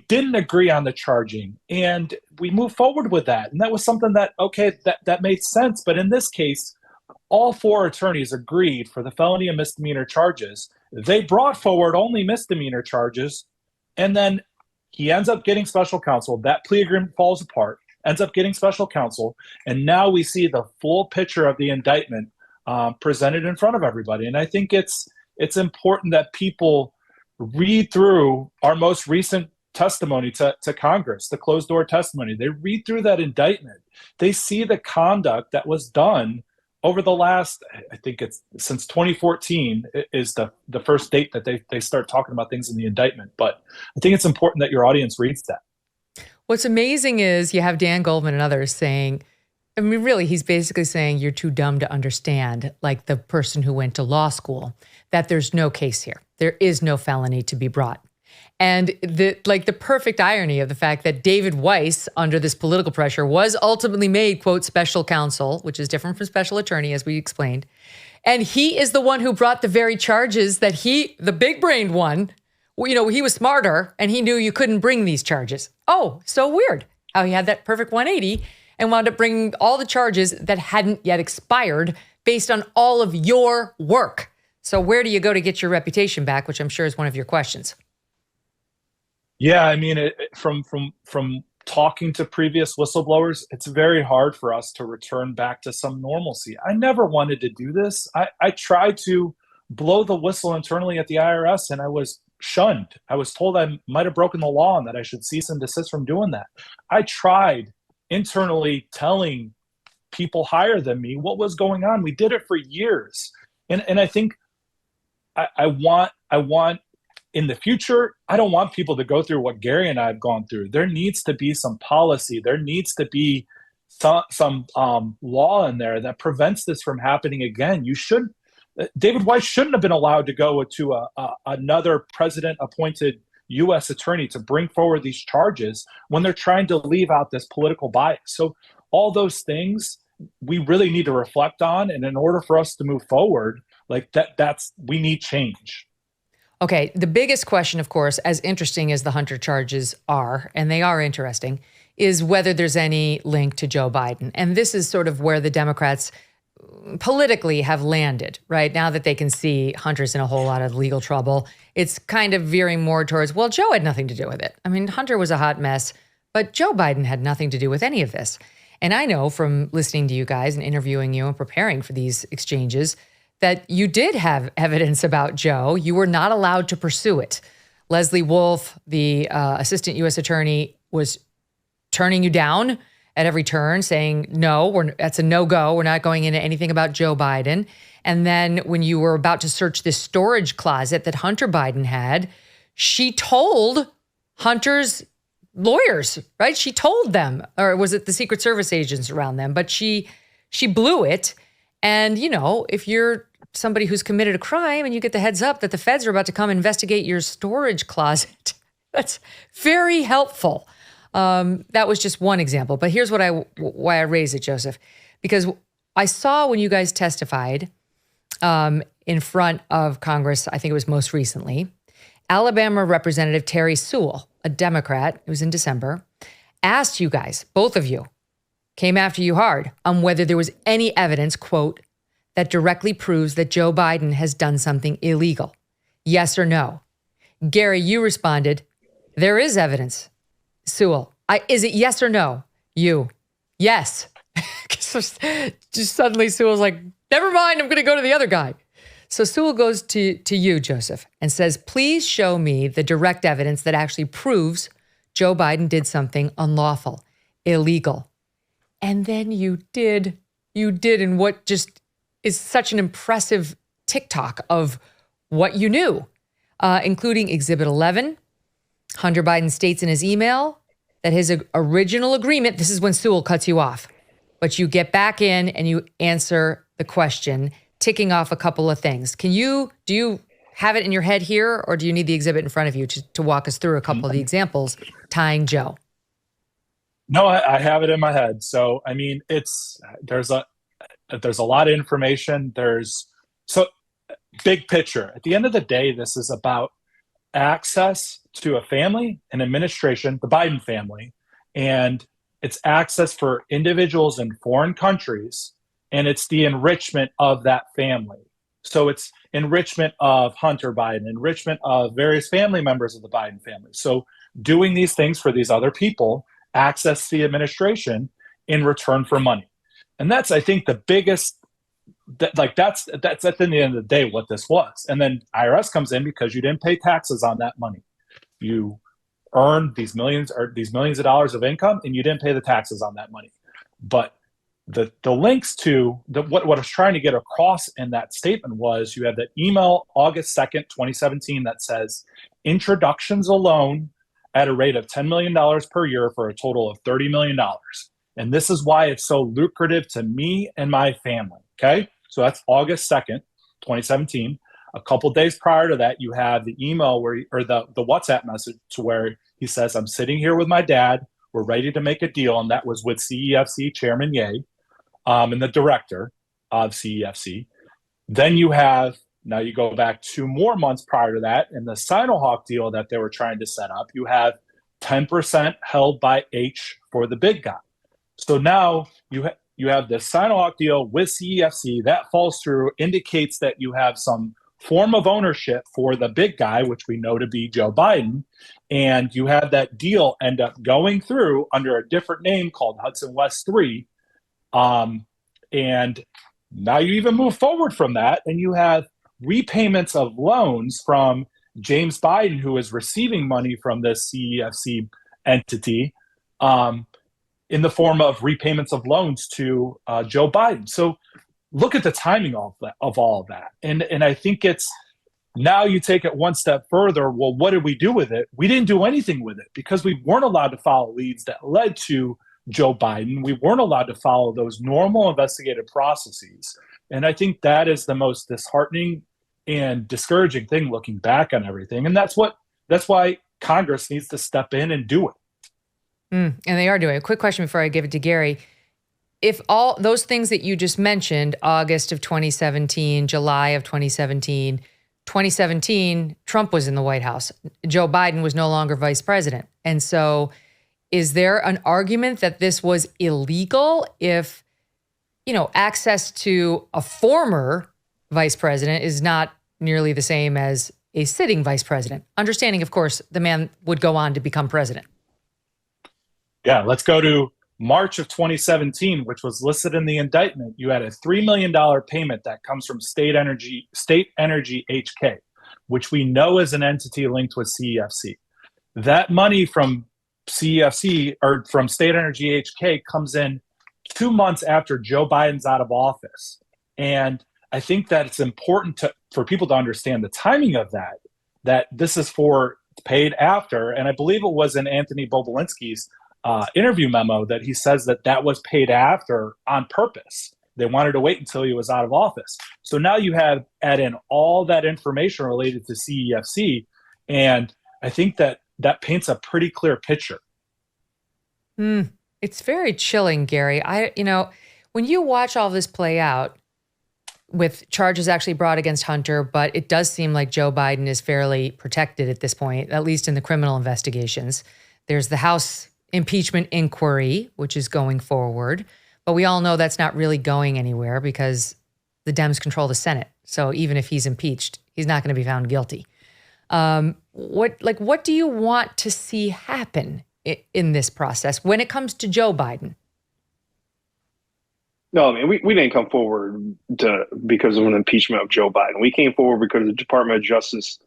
didn't agree on the charging and we moved forward with that. And that was something that, okay, that made sense. But in this case, all 4 attorneys agreed for the felony and misdemeanor charges. They brought forward only misdemeanor charges. And then he ends up getting special counsel. That plea agreement falls apart, ends up getting special counsel. And now we see the full picture of the indictment presented in front of everybody. And I think it's important that people read through our most recent testimony to Congress, the closed door testimony. They read through that indictment. They see the conduct that was done over the last, I think it's since 2014 is the first date that they start talking about things in the indictment. But I think it's important that your audience reads that. What's amazing is you have Dan Goldman and others saying, I mean, really, he's basically saying you're too dumb to understand, like the person who went to law school, that there's no case here. There is no felony to be brought. And the perfect irony of the fact that David Weiss, under this political pressure, was ultimately made, quote, special counsel, which is different from special attorney, as we explained. And he is the one who brought the very charges that the big-brained one, he was smarter and he knew you couldn't bring these charges. Oh, so weird how he had that perfect 180 and wound up bringing all the charges that hadn't yet expired based on all of your work. So where do you go to get your reputation back, which I'm sure is one of your questions? Yeah, I mean, from talking to previous whistleblowers, it's very hard for us to return back to some normalcy. I never wanted to do this. I tried to blow the whistle internally at the IRS, and I was shunned. I was told I might have broken the law and that I should cease and desist from doing that. I tried internally telling people higher than me what was going on. We did it for years. And I think I want in the future, I don't want people to go through what Gary and I have gone through. There needs to be some policy. There needs to be some law in there that prevents this from happening again. David Weiss shouldn't have been allowed to go to another president-appointed U.S. attorney to bring forward these charges when they're trying to leave out this political bias. So all those things we really need to reflect on, and in order for us to move forward, we need change. Okay, the biggest question, of course, as interesting as the Hunter charges are, and they are interesting, is whether there's any link to Joe Biden. And this is sort of where the Democrats politically have landed, right? Now that they can see Hunter's in a whole lot of legal trouble, it's kind of veering more towards, well, Joe had nothing to do with it. I mean, Hunter was a hot mess, but Joe Biden had nothing to do with any of this. And I know from listening to you guys and interviewing you and preparing for these exchanges that you did have evidence about Joe. You were not allowed to pursue it. Leslie Wolf, the assistant U.S. attorney, was turning you down at every turn, saying, no, that's a no-go. We're not going into anything about Joe Biden. And then when you were about to search this storage closet that Hunter Biden had, she told Hunter's lawyers, right? She told them, or was it the Secret Service agents around them? But she blew it. And, if you're somebody who's committed a crime and you get the heads up that the feds are about to come investigate your storage closet, that's very helpful. That was just one example. But here's why I raise it, Joseph, because I saw when you guys testified in front of Congress, I think it was most recently, Alabama Representative Terry Sewell, a Democrat, it was in December, asked you guys, both of you, came after you hard on whether there was any evidence, quote, that directly proves that Joe Biden has done something illegal. Yes or no? Gary, you responded, there is evidence. Sewell, is it yes or no? You, yes. Just suddenly Sewell's like, never mind, I'm going to go to the other guy. So Sewell goes to you, Joseph, and says, please show me the direct evidence that actually proves Joe Biden did something unlawful, illegal. And then you did in what just is such an impressive TikTok of what you knew, including Exhibit 11. Hunter Biden states in his email that his original agreement, this is when Sewell cuts you off, but you get back in and you answer the question, ticking off a couple of things. Do you have it in your head here, or do you need the exhibit in front of you to walk us through a couple of the examples tying Joe? No, I have it in my head. So, I mean, there's a lot of information. So big picture. At the end of the day, this is about access to a family, an administration, the Biden family, and it's access for individuals in foreign countries, and it's the enrichment of that family. So it's enrichment of Hunter Biden, enrichment of various family members of the Biden family. So doing these things for these other people, access the administration in return for money. And that's, I think, the biggest, that's at the end of the day what this was. And then IRS comes in because you didn't pay taxes on that money. You earned these millions of dollars of income and you didn't pay the taxes on that money. But the links to what I was trying to get across in that statement was you have that email August 2nd, 2017 that says introductions alone at a rate of $10 million per year for a total of $30 million. And this is why it's so lucrative to me and my family. Okay. So that's August 2nd, 2017. A couple days prior to that, you have the email or the WhatsApp message to where he says, I'm sitting here with my dad. We're ready to make a deal. And that was with CEFC Chairman Ye and the director of CEFC. Then you go back 2 more months prior to that, in the Sinohawk deal that they were trying to set up, you have 10% held by H for the big guy. So now you have the Sinohawk deal with CEFC that falls through, indicates that you have some form of ownership for the big guy, which we know to be Joe Biden. And you have that deal end up going through under a different name called Hudson West 3. And now you even move forward from that, and you have repayments of loans from James Biden, who is receiving money from this CEFC entity, in the form of repayments of loans to Joe Biden. So look at the timing of all of that. And I think it's, now you take it one step further. Well, what did we do with it? We didn't do anything with it because we weren't allowed to follow leads that led to Joe Biden. We weren't allowed to follow those normal investigative processes. And I think that is the most disheartening and discouraging thing looking back on everything. And that's why Congress needs to step in and do it. And they are doing it. A quick question before I give it to Gary. If all those things that you just mentioned, August of 2017, July of 2017, Trump was in the White House. Joe Biden was no longer vice president. And so is there an argument that this was illegal if, access to a former vice president is not nearly the same as a sitting vice president? Understanding, of course, the man would go on to become president. Yeah, let's go to March of 2017, which was listed in the indictment. You had a $3 million payment that comes from State Energy HK, which we know is an entity linked with CEFC. That money from CEFC or from State Energy HK comes in 2 months after Joe Biden's out of office. And I think that it's important for people to understand the timing of that this is paid after. And I believe it was in Anthony Bobulinski's interview memo that he says that was paid after on purpose. They wanted to wait until he was out of office. So now you add in all that information related to CEFC. And I think that paints a pretty clear picture. It's very chilling, Gary. When you watch all this play out with charges actually brought against Hunter, but it does seem like Joe Biden is fairly protected at this point, at least in the criminal investigations. There's the House impeachment inquiry, which is going forward, but we all know that's not really going anywhere because the Dems control the Senate. So even if he's impeached, he's not going to be found guilty. What do you want to see happen in this process when it comes to Joe Biden? No, I mean, we didn't come forward because of an impeachment of Joe Biden. We came forward because of the Department of Justice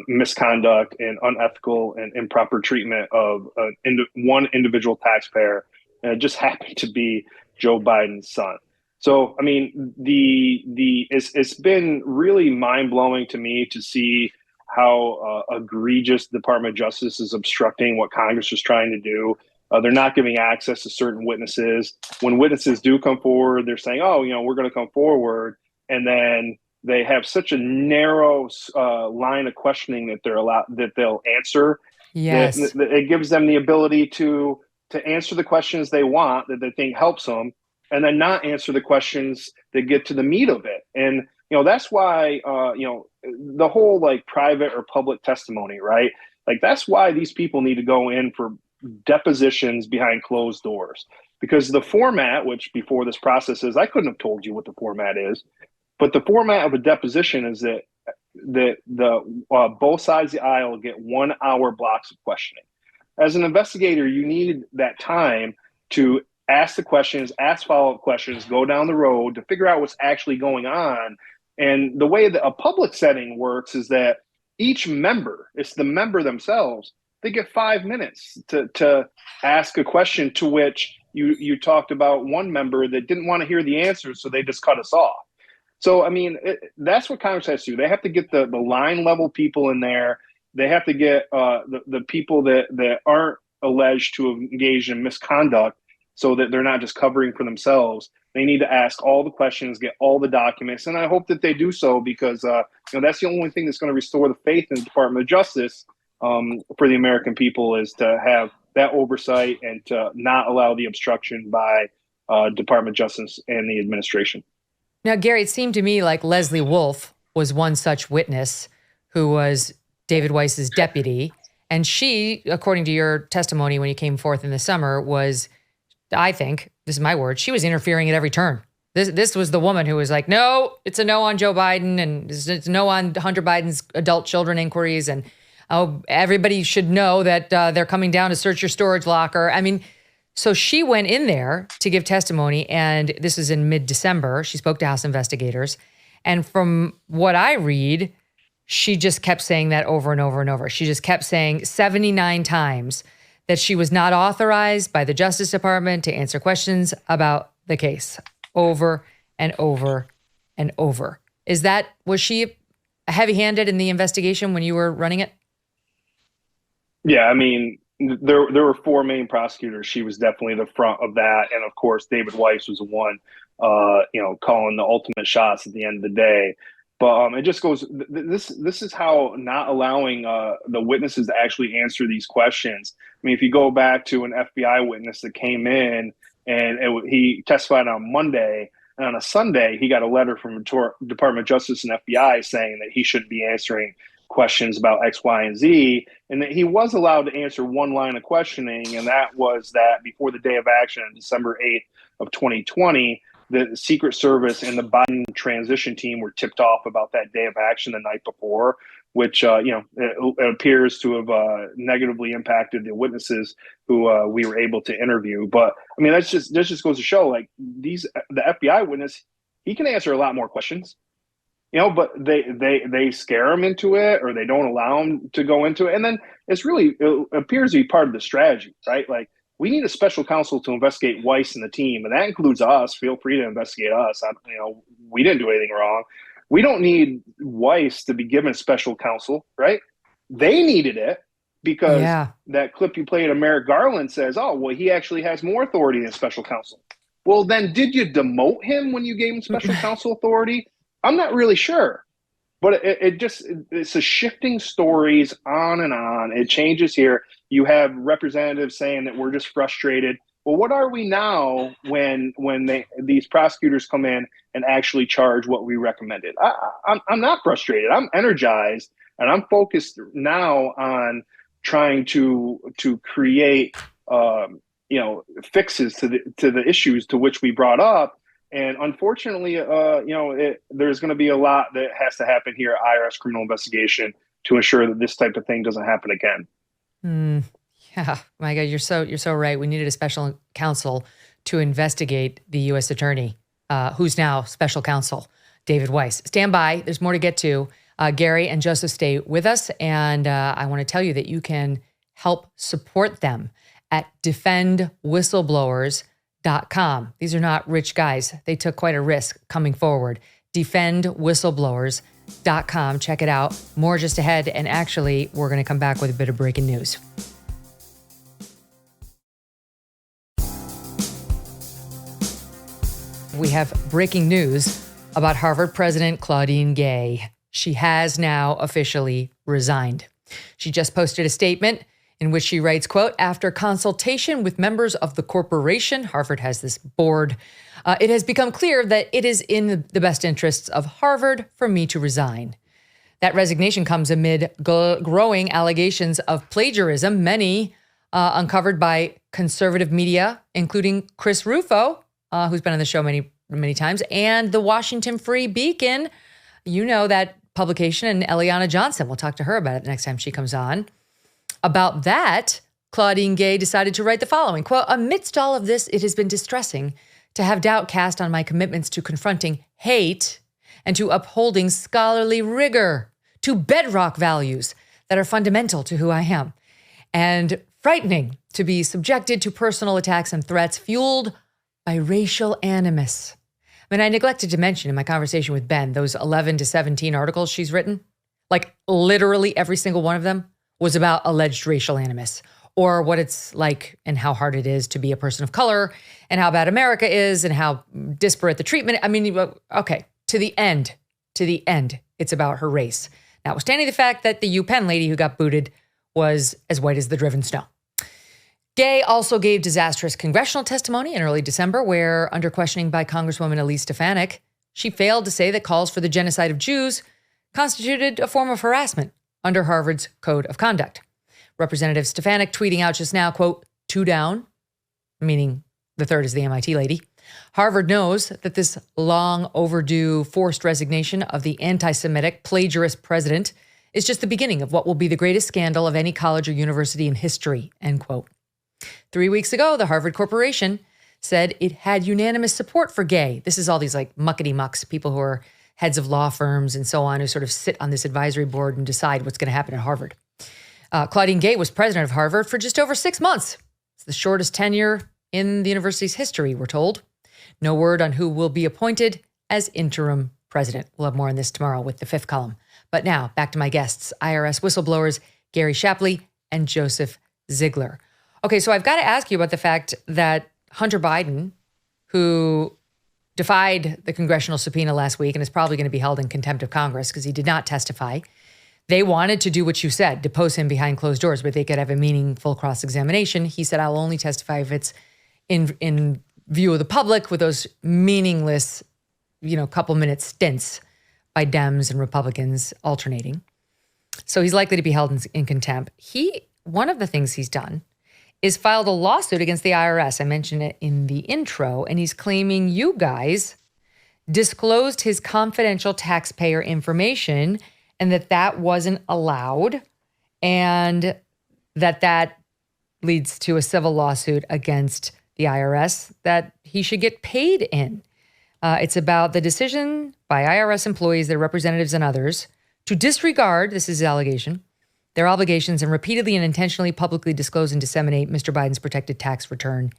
misconduct and unethical and improper treatment of one individual taxpayer, and it just happened to be Joe Biden's son. So, I mean, it's been really mind-blowing to me to see how egregious the Department of Justice is obstructing what Congress is trying to do. They're not giving access to certain witnesses. When witnesses do come forward, they're saying, we're going to come forward, and then they have such a narrow line of questioning that they'll answer. Yes, it gives them the ability to answer the questions they want that they think helps them, and then not answer the questions that get to the meat of it. And that's why the whole private or public testimony, right? That's why these people need to go in for depositions behind closed doors, because the format, which before this process is, I couldn't have told you what the format is. But the format of a deposition is that both sides of the aisle get 1 hour blocks of questioning. As an investigator, you need that time to ask the questions, ask follow-up questions, go down the road to figure out what's actually going on. And the way that a public setting works is that each member, it's the member themselves, they get 5 minutes to ask a question to which you talked about one member that didn't want to hear the answer, so they just cut us off. So, I mean, that's what Congress has to do. They have to get the line level people in there. They have to get the people that aren't alleged to have engaged in misconduct so that they're not just covering for themselves. They need to ask all the questions, get all the documents. And I hope that they do so because that's the only thing that's going to restore the faith in the Department of Justice for the American people, is to have that oversight and to not allow the obstruction by Department of Justice and the administration. Now, Gary, it seemed to me like Leslie Wolf was one such witness who was David Weiss's deputy. And she, according to your testimony when you came forth in the summer, was, I think, this is my word, she was interfering at every turn. This was the woman who was like, no, it's a no on Joe Biden and it's a no on Hunter Biden's adult children inquiries. And everybody should know that they're coming down to search your storage locker. I mean, so she went in there to give testimony, and this is in mid-December. She spoke to House investigators. And from what I read, she just kept saying that over and over and over. She just kept saying 79 times that she was not authorized by the Justice Department to answer questions about the case, over and over and over. Was she heavy-handed in the investigation when you were running it? Yeah, I mean, there were four main prosecutors. She was definitely the front of that, and of course, David Weiss was the one, calling the ultimate shots at the end of the day. But it just goes. This is how not allowing the witnesses to actually answer these questions. I mean, if you go back to an FBI witness that came in and he testified on Monday, and on a Sunday he got a letter from the Department of Justice and FBI saying that he shouldn't be answering questions about X, Y, and Z, and that he was allowed to answer one line of questioning, and that was that before the day of action on December 8th of 2020, the Secret Service and the Biden transition team were tipped off about that day of action the night before, which it appears to have negatively impacted the witnesses who we were able to interview. But I mean, that just goes to show, like, the FBI witness, he can answer a lot more questions. But they scare him into it, or they don't allow him to go into it. And then it appears to be part of the strategy, right? Like, we need a special counsel to investigate Weiss and the team, and that includes us. Feel free to investigate us. We didn't do anything wrong. We don't need Weiss to be given special counsel, right? They needed it because that clip you played of Merrick Garland says, oh, well, he actually has more authority than special counsel. Well, then did you demote him when you gave him special counsel authority? I'm not really sure, but it's a shifting stories on and on. It changes here. You have representatives saying that we're just frustrated. Well, what are we now when these prosecutors come in and actually charge what we recommended? I'm not frustrated. I'm energized, and I'm focused now on trying to create fixes to the issues to which we brought up. And unfortunately, there's going to be a lot that has to happen here at IRS criminal investigation to ensure that this type of thing doesn't happen again. Yeah, my God, you're so right. We needed a special counsel to investigate the U.S. attorney, who's now special counsel, David Weiss. Stand by. There's more to get to. Gary and Joseph, stay with us. And I want to tell you that you can help support them at defendwhistlblowers.com. These are not rich guys. They took quite a risk coming forward. Defendwhistlblowers.com. Check it out. More just ahead. And actually, we're going to come back with a bit of breaking news. We have breaking news about Harvard President Claudine Gay. She has now officially resigned. She just posted a statement in which she writes, quote, after consultation with members of the corporation, Harvard has this board, it has become clear that it is in the best interests of Harvard for me to resign. That resignation comes amid growing allegations of plagiarism, many uncovered by conservative media, including Chris Rufo, who's been on the show many, many times, and the Washington Free Beacon. You know that publication, and Eliana Johnson. We'll talk to her about it the next time she comes on. About that, Claudine Gay decided to write the following, quote, amidst all of this, it has been distressing to have doubt cast on my commitments to confronting hate and to upholding scholarly rigor, to bedrock values that are fundamental to who I am, and frightening to be subjected to personal attacks and threats fueled by racial animus. I mean, I neglected to mention in my conversation with Ben, those 11 to 17 articles she's written, like literally every single one of them was about alleged racial animus, or what it's like and how hard it is to be a person of color, and how bad America is, and how disparate the treatment. I mean, okay, to the end, it's about her race. Notwithstanding the fact that the UPenn lady who got booted was as white as the driven snow. Gay also gave disastrous congressional testimony in early December, where, under questioning by Congresswoman Elise Stefanik, she failed to say that calls for the genocide of Jews constituted a form of harassment under Harvard's Code of Conduct. Representative Stefanik tweeting out just now, quote, 2 down, meaning the third is the MIT lady, Harvard knows that this long overdue forced resignation of the anti-Semitic plagiarist president is just the beginning of what will be the greatest scandal of any college or university in history, end quote. 3 weeks ago, the Harvard Corporation said it had unanimous support for Gay. This is all these like muckety-mucks, people who are heads of law firms and so on, who sort of sit on this advisory board and decide what's going to happen at Harvard. Claudine Gay was president of Harvard for just over 6 months. It's the shortest tenure in the university's history, we're told. No word on who will be appointed as interim president. We'll have more on this tomorrow with the fifth column. But now, back to my guests, IRS whistleblowers Gary Shapley and Joseph Ziegler. Okay, so I've got to ask you about the fact that Hunter Biden, who defied the congressional subpoena last week and is probably going to be held in contempt of Congress because he did not testify, they wanted to do what you said, depose him behind closed doors, but they could have a meaningful cross-examination. He said, I'll only testify if it's in view of the public with those meaningless, couple-minute stints by Dems and Republicans alternating. So he's likely to be held in contempt. One of the things he's done is filed a lawsuit against the IRS. I mentioned it in the intro, and he's claiming you guys disclosed his confidential taxpayer information and that wasn't allowed, and that leads to a civil lawsuit against the IRS that he should get paid in. It's about the decision by IRS employees, their representatives, and others to disregard, this is his allegation, their obligations and repeatedly and intentionally publicly disclose and disseminate Mr. Biden's protected tax return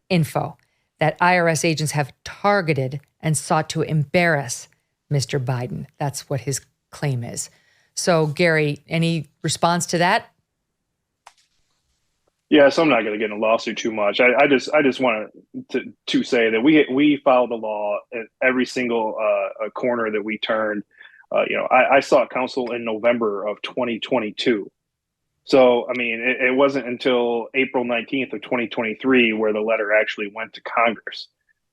info. That IRS agents have targeted and sought to embarrass Mr. Biden. That's what his claim is. So, Gary, any response to that? Yeah, so I'm not going to get in a lawsuit too much. I just want to say that we filed the law at every single corner that we turned. I sought counsel in November of 2022. So, I mean, it wasn't until April 19th of 2023 where the letter actually went to Congress.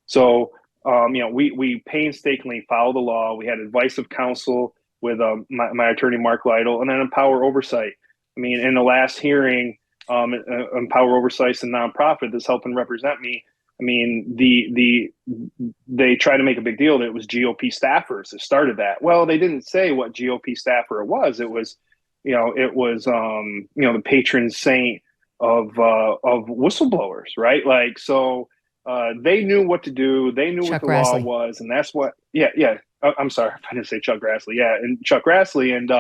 So, we painstakingly followed the law. We had advice of counsel with my attorney, Mark Lytle, and then Empower Oversight. I mean, in the last hearing, Empower Oversight's a nonprofit that's helping represent me. I mean, they try to make a big deal that it was GOP staffers that started that. Well, they didn't say what GOP staffer it was. It was, the patron saint of whistleblowers, right? Like, so they knew what to do. They knew what the law was, and that's what. Yeah. I'm sorry, I didn't say Chuck Grassley. Yeah, and Chuck Grassley, and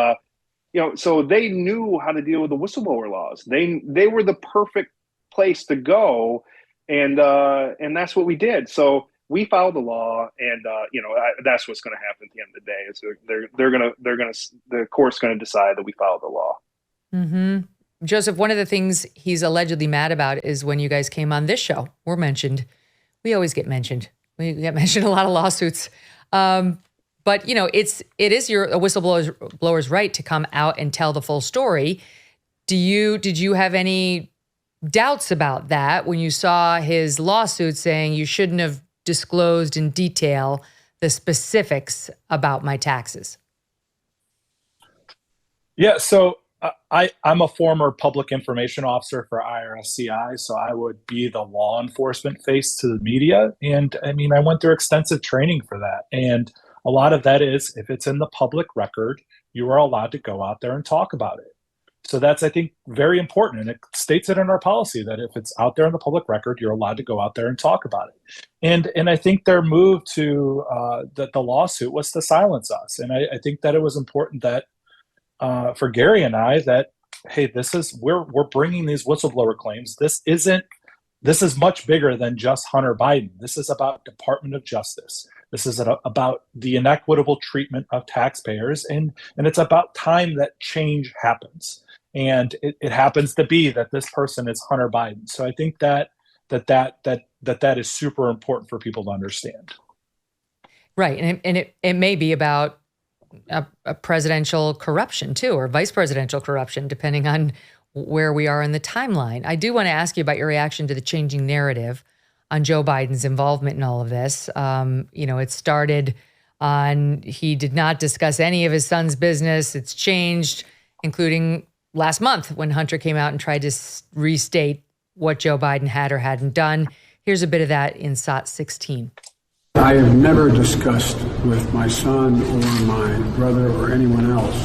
so they knew how to deal with the whistleblower laws. They were the perfect place to go. And that's what we did. So we filed the law, and that's what's going to happen at the end of the day. Is the court's going to decide that we filed the law. Mm-hmm. Joseph, one of the things he's allegedly mad about is when you guys came on this show. We're mentioned. We always get mentioned. We get mentioned in a lot of lawsuits. But it is a whistleblower's right to come out and tell the full story. Did you have any doubts about that when you saw his lawsuit saying you shouldn't have disclosed in detail the specifics about my taxes? Yeah, so I'm a former public information officer for IRSCI, so I would be the law enforcement face to the media. And I mean, I went through extensive training for that. And a lot of that is, if it's in the public record, you are allowed to go out there and talk about it. So that's, I think, very important. And it states it in our policy that if it's out there in the public record, you're allowed to go out there and talk about it. And I think their move to the lawsuit was to silence us. And I think that it was important that for Gary and I that, hey, we're bringing these whistleblower claims. This is much bigger than just Hunter Biden. This is about Department of Justice. This is about the inequitable treatment of taxpayers. And it's about time that change happens. And it happens to be that this person is Hunter Biden. So I think that is super important for people to understand. Right. And it may be about a presidential corruption too, or vice presidential corruption, depending on where we are in the timeline. I do want to ask you about your reaction to the changing narrative on Joe Biden's involvement in all of this. It started on he did not discuss any of his son's business. It's changed, including last month when Hunter came out and tried to restate what Joe Biden had or hadn't done. Here's a bit of that in SOT 16. I have never discussed with my son or my brother or anyone else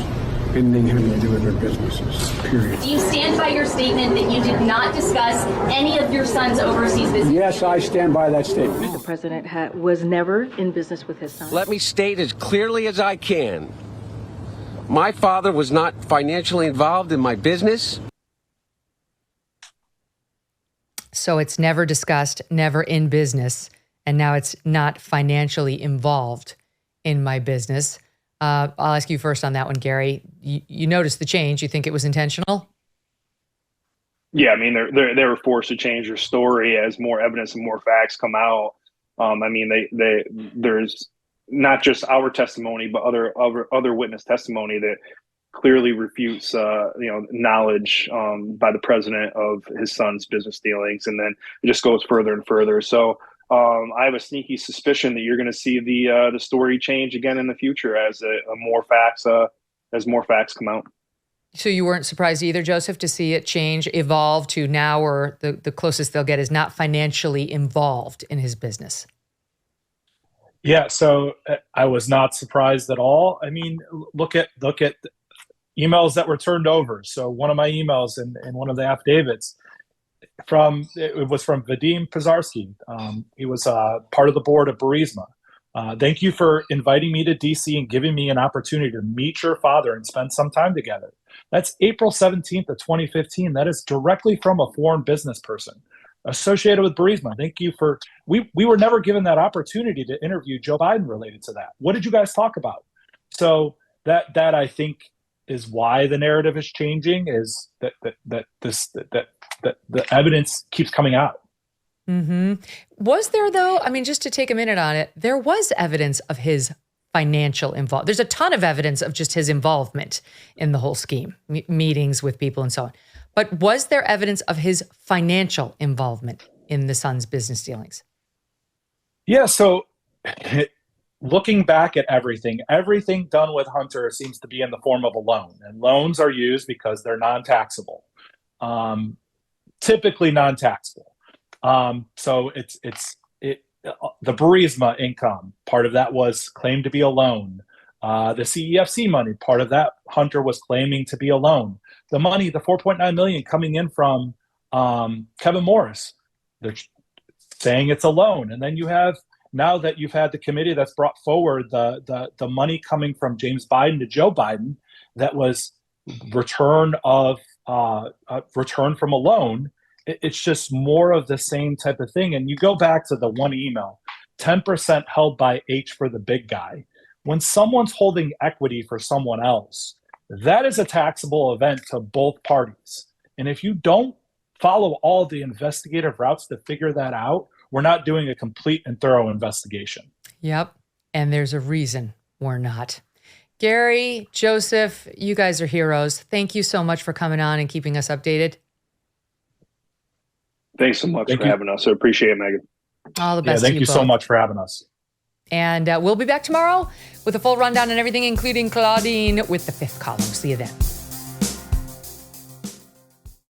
anything having to do with their businesses, period. Do you stand by your statement that you did not discuss any of your son's overseas business? Yes, I stand by that statement. The president was never in business with his son. Let me state as clearly as I can. My father was not financially involved in my business. So it's never discussed, never in business, and now it's not financially involved in my business. I'll ask you first on that one, Gary. You noticed the change. You think it was intentional? Yeah, I mean, they were forced to change their story as more evidence and more facts come out. I mean, there's not just our testimony, but other witness testimony that clearly refutes, knowledge by the president of his son's business dealings, and then it just goes further and further. So I have a sneaky suspicion that you're going to see the story change again in the future as more facts come out. So you weren't surprised either, Joseph, to see it change, evolve to now, or the closest they'll get is not financially involved in his business? Yeah, so I was not surprised at all. I mean, look at emails that were turned over. So one of my emails in one of the affidavits it was from Vadim Pizarski. He was part of the board of Burisma. Thank you for inviting me to DC and giving me an opportunity to meet your father and spend some time together. That's April 17th of 2015. That is directly from a foreign business person associated with Burisma. Thank you for, we were never given that opportunity to interview Joe Biden related to that. What did you guys talk about? So that I think is why the narrative is changing, is that the evidence keeps coming out. Mm-hmm. Was there, though, I mean, just to take a minute on it, there was evidence of his financial involvement. There's a ton of evidence of just his involvement in the whole scheme, meetings with people and so on. But was there evidence of his financial involvement in the son's business dealings? Yeah, so looking back at everything done with Hunter seems to be in the form of a loan. And loans are used because they're non-taxable, typically non-taxable. So the Burisma income, part of that was claimed to be a loan. The CEFC money, part of that Hunter was claiming to be a loan. The money, the $4.9 million coming in from Kevin Morris, they're saying it's a loan. And then you have, now that you've had the committee that's brought forward the money coming from James Biden to Joe Biden, that was return from a loan. It's just more of the same type of thing. And you go back to the one email, 10% held by H for the big guy. When someone's holding equity for someone else, that is a taxable event to both parties. And if you don't follow all the investigative routes to figure that out, we're not doing a complete and thorough investigation. Yep. And there's a reason we're not. Gary, Joseph, you guys are heroes. Thank you so much for coming on and keeping us updated. Thanks so much for having us. I appreciate it, Megyn. All the best. Thank you so much for having us. And we'll be back tomorrow with a full rundown on everything, including Claudine with the fifth column. See you then.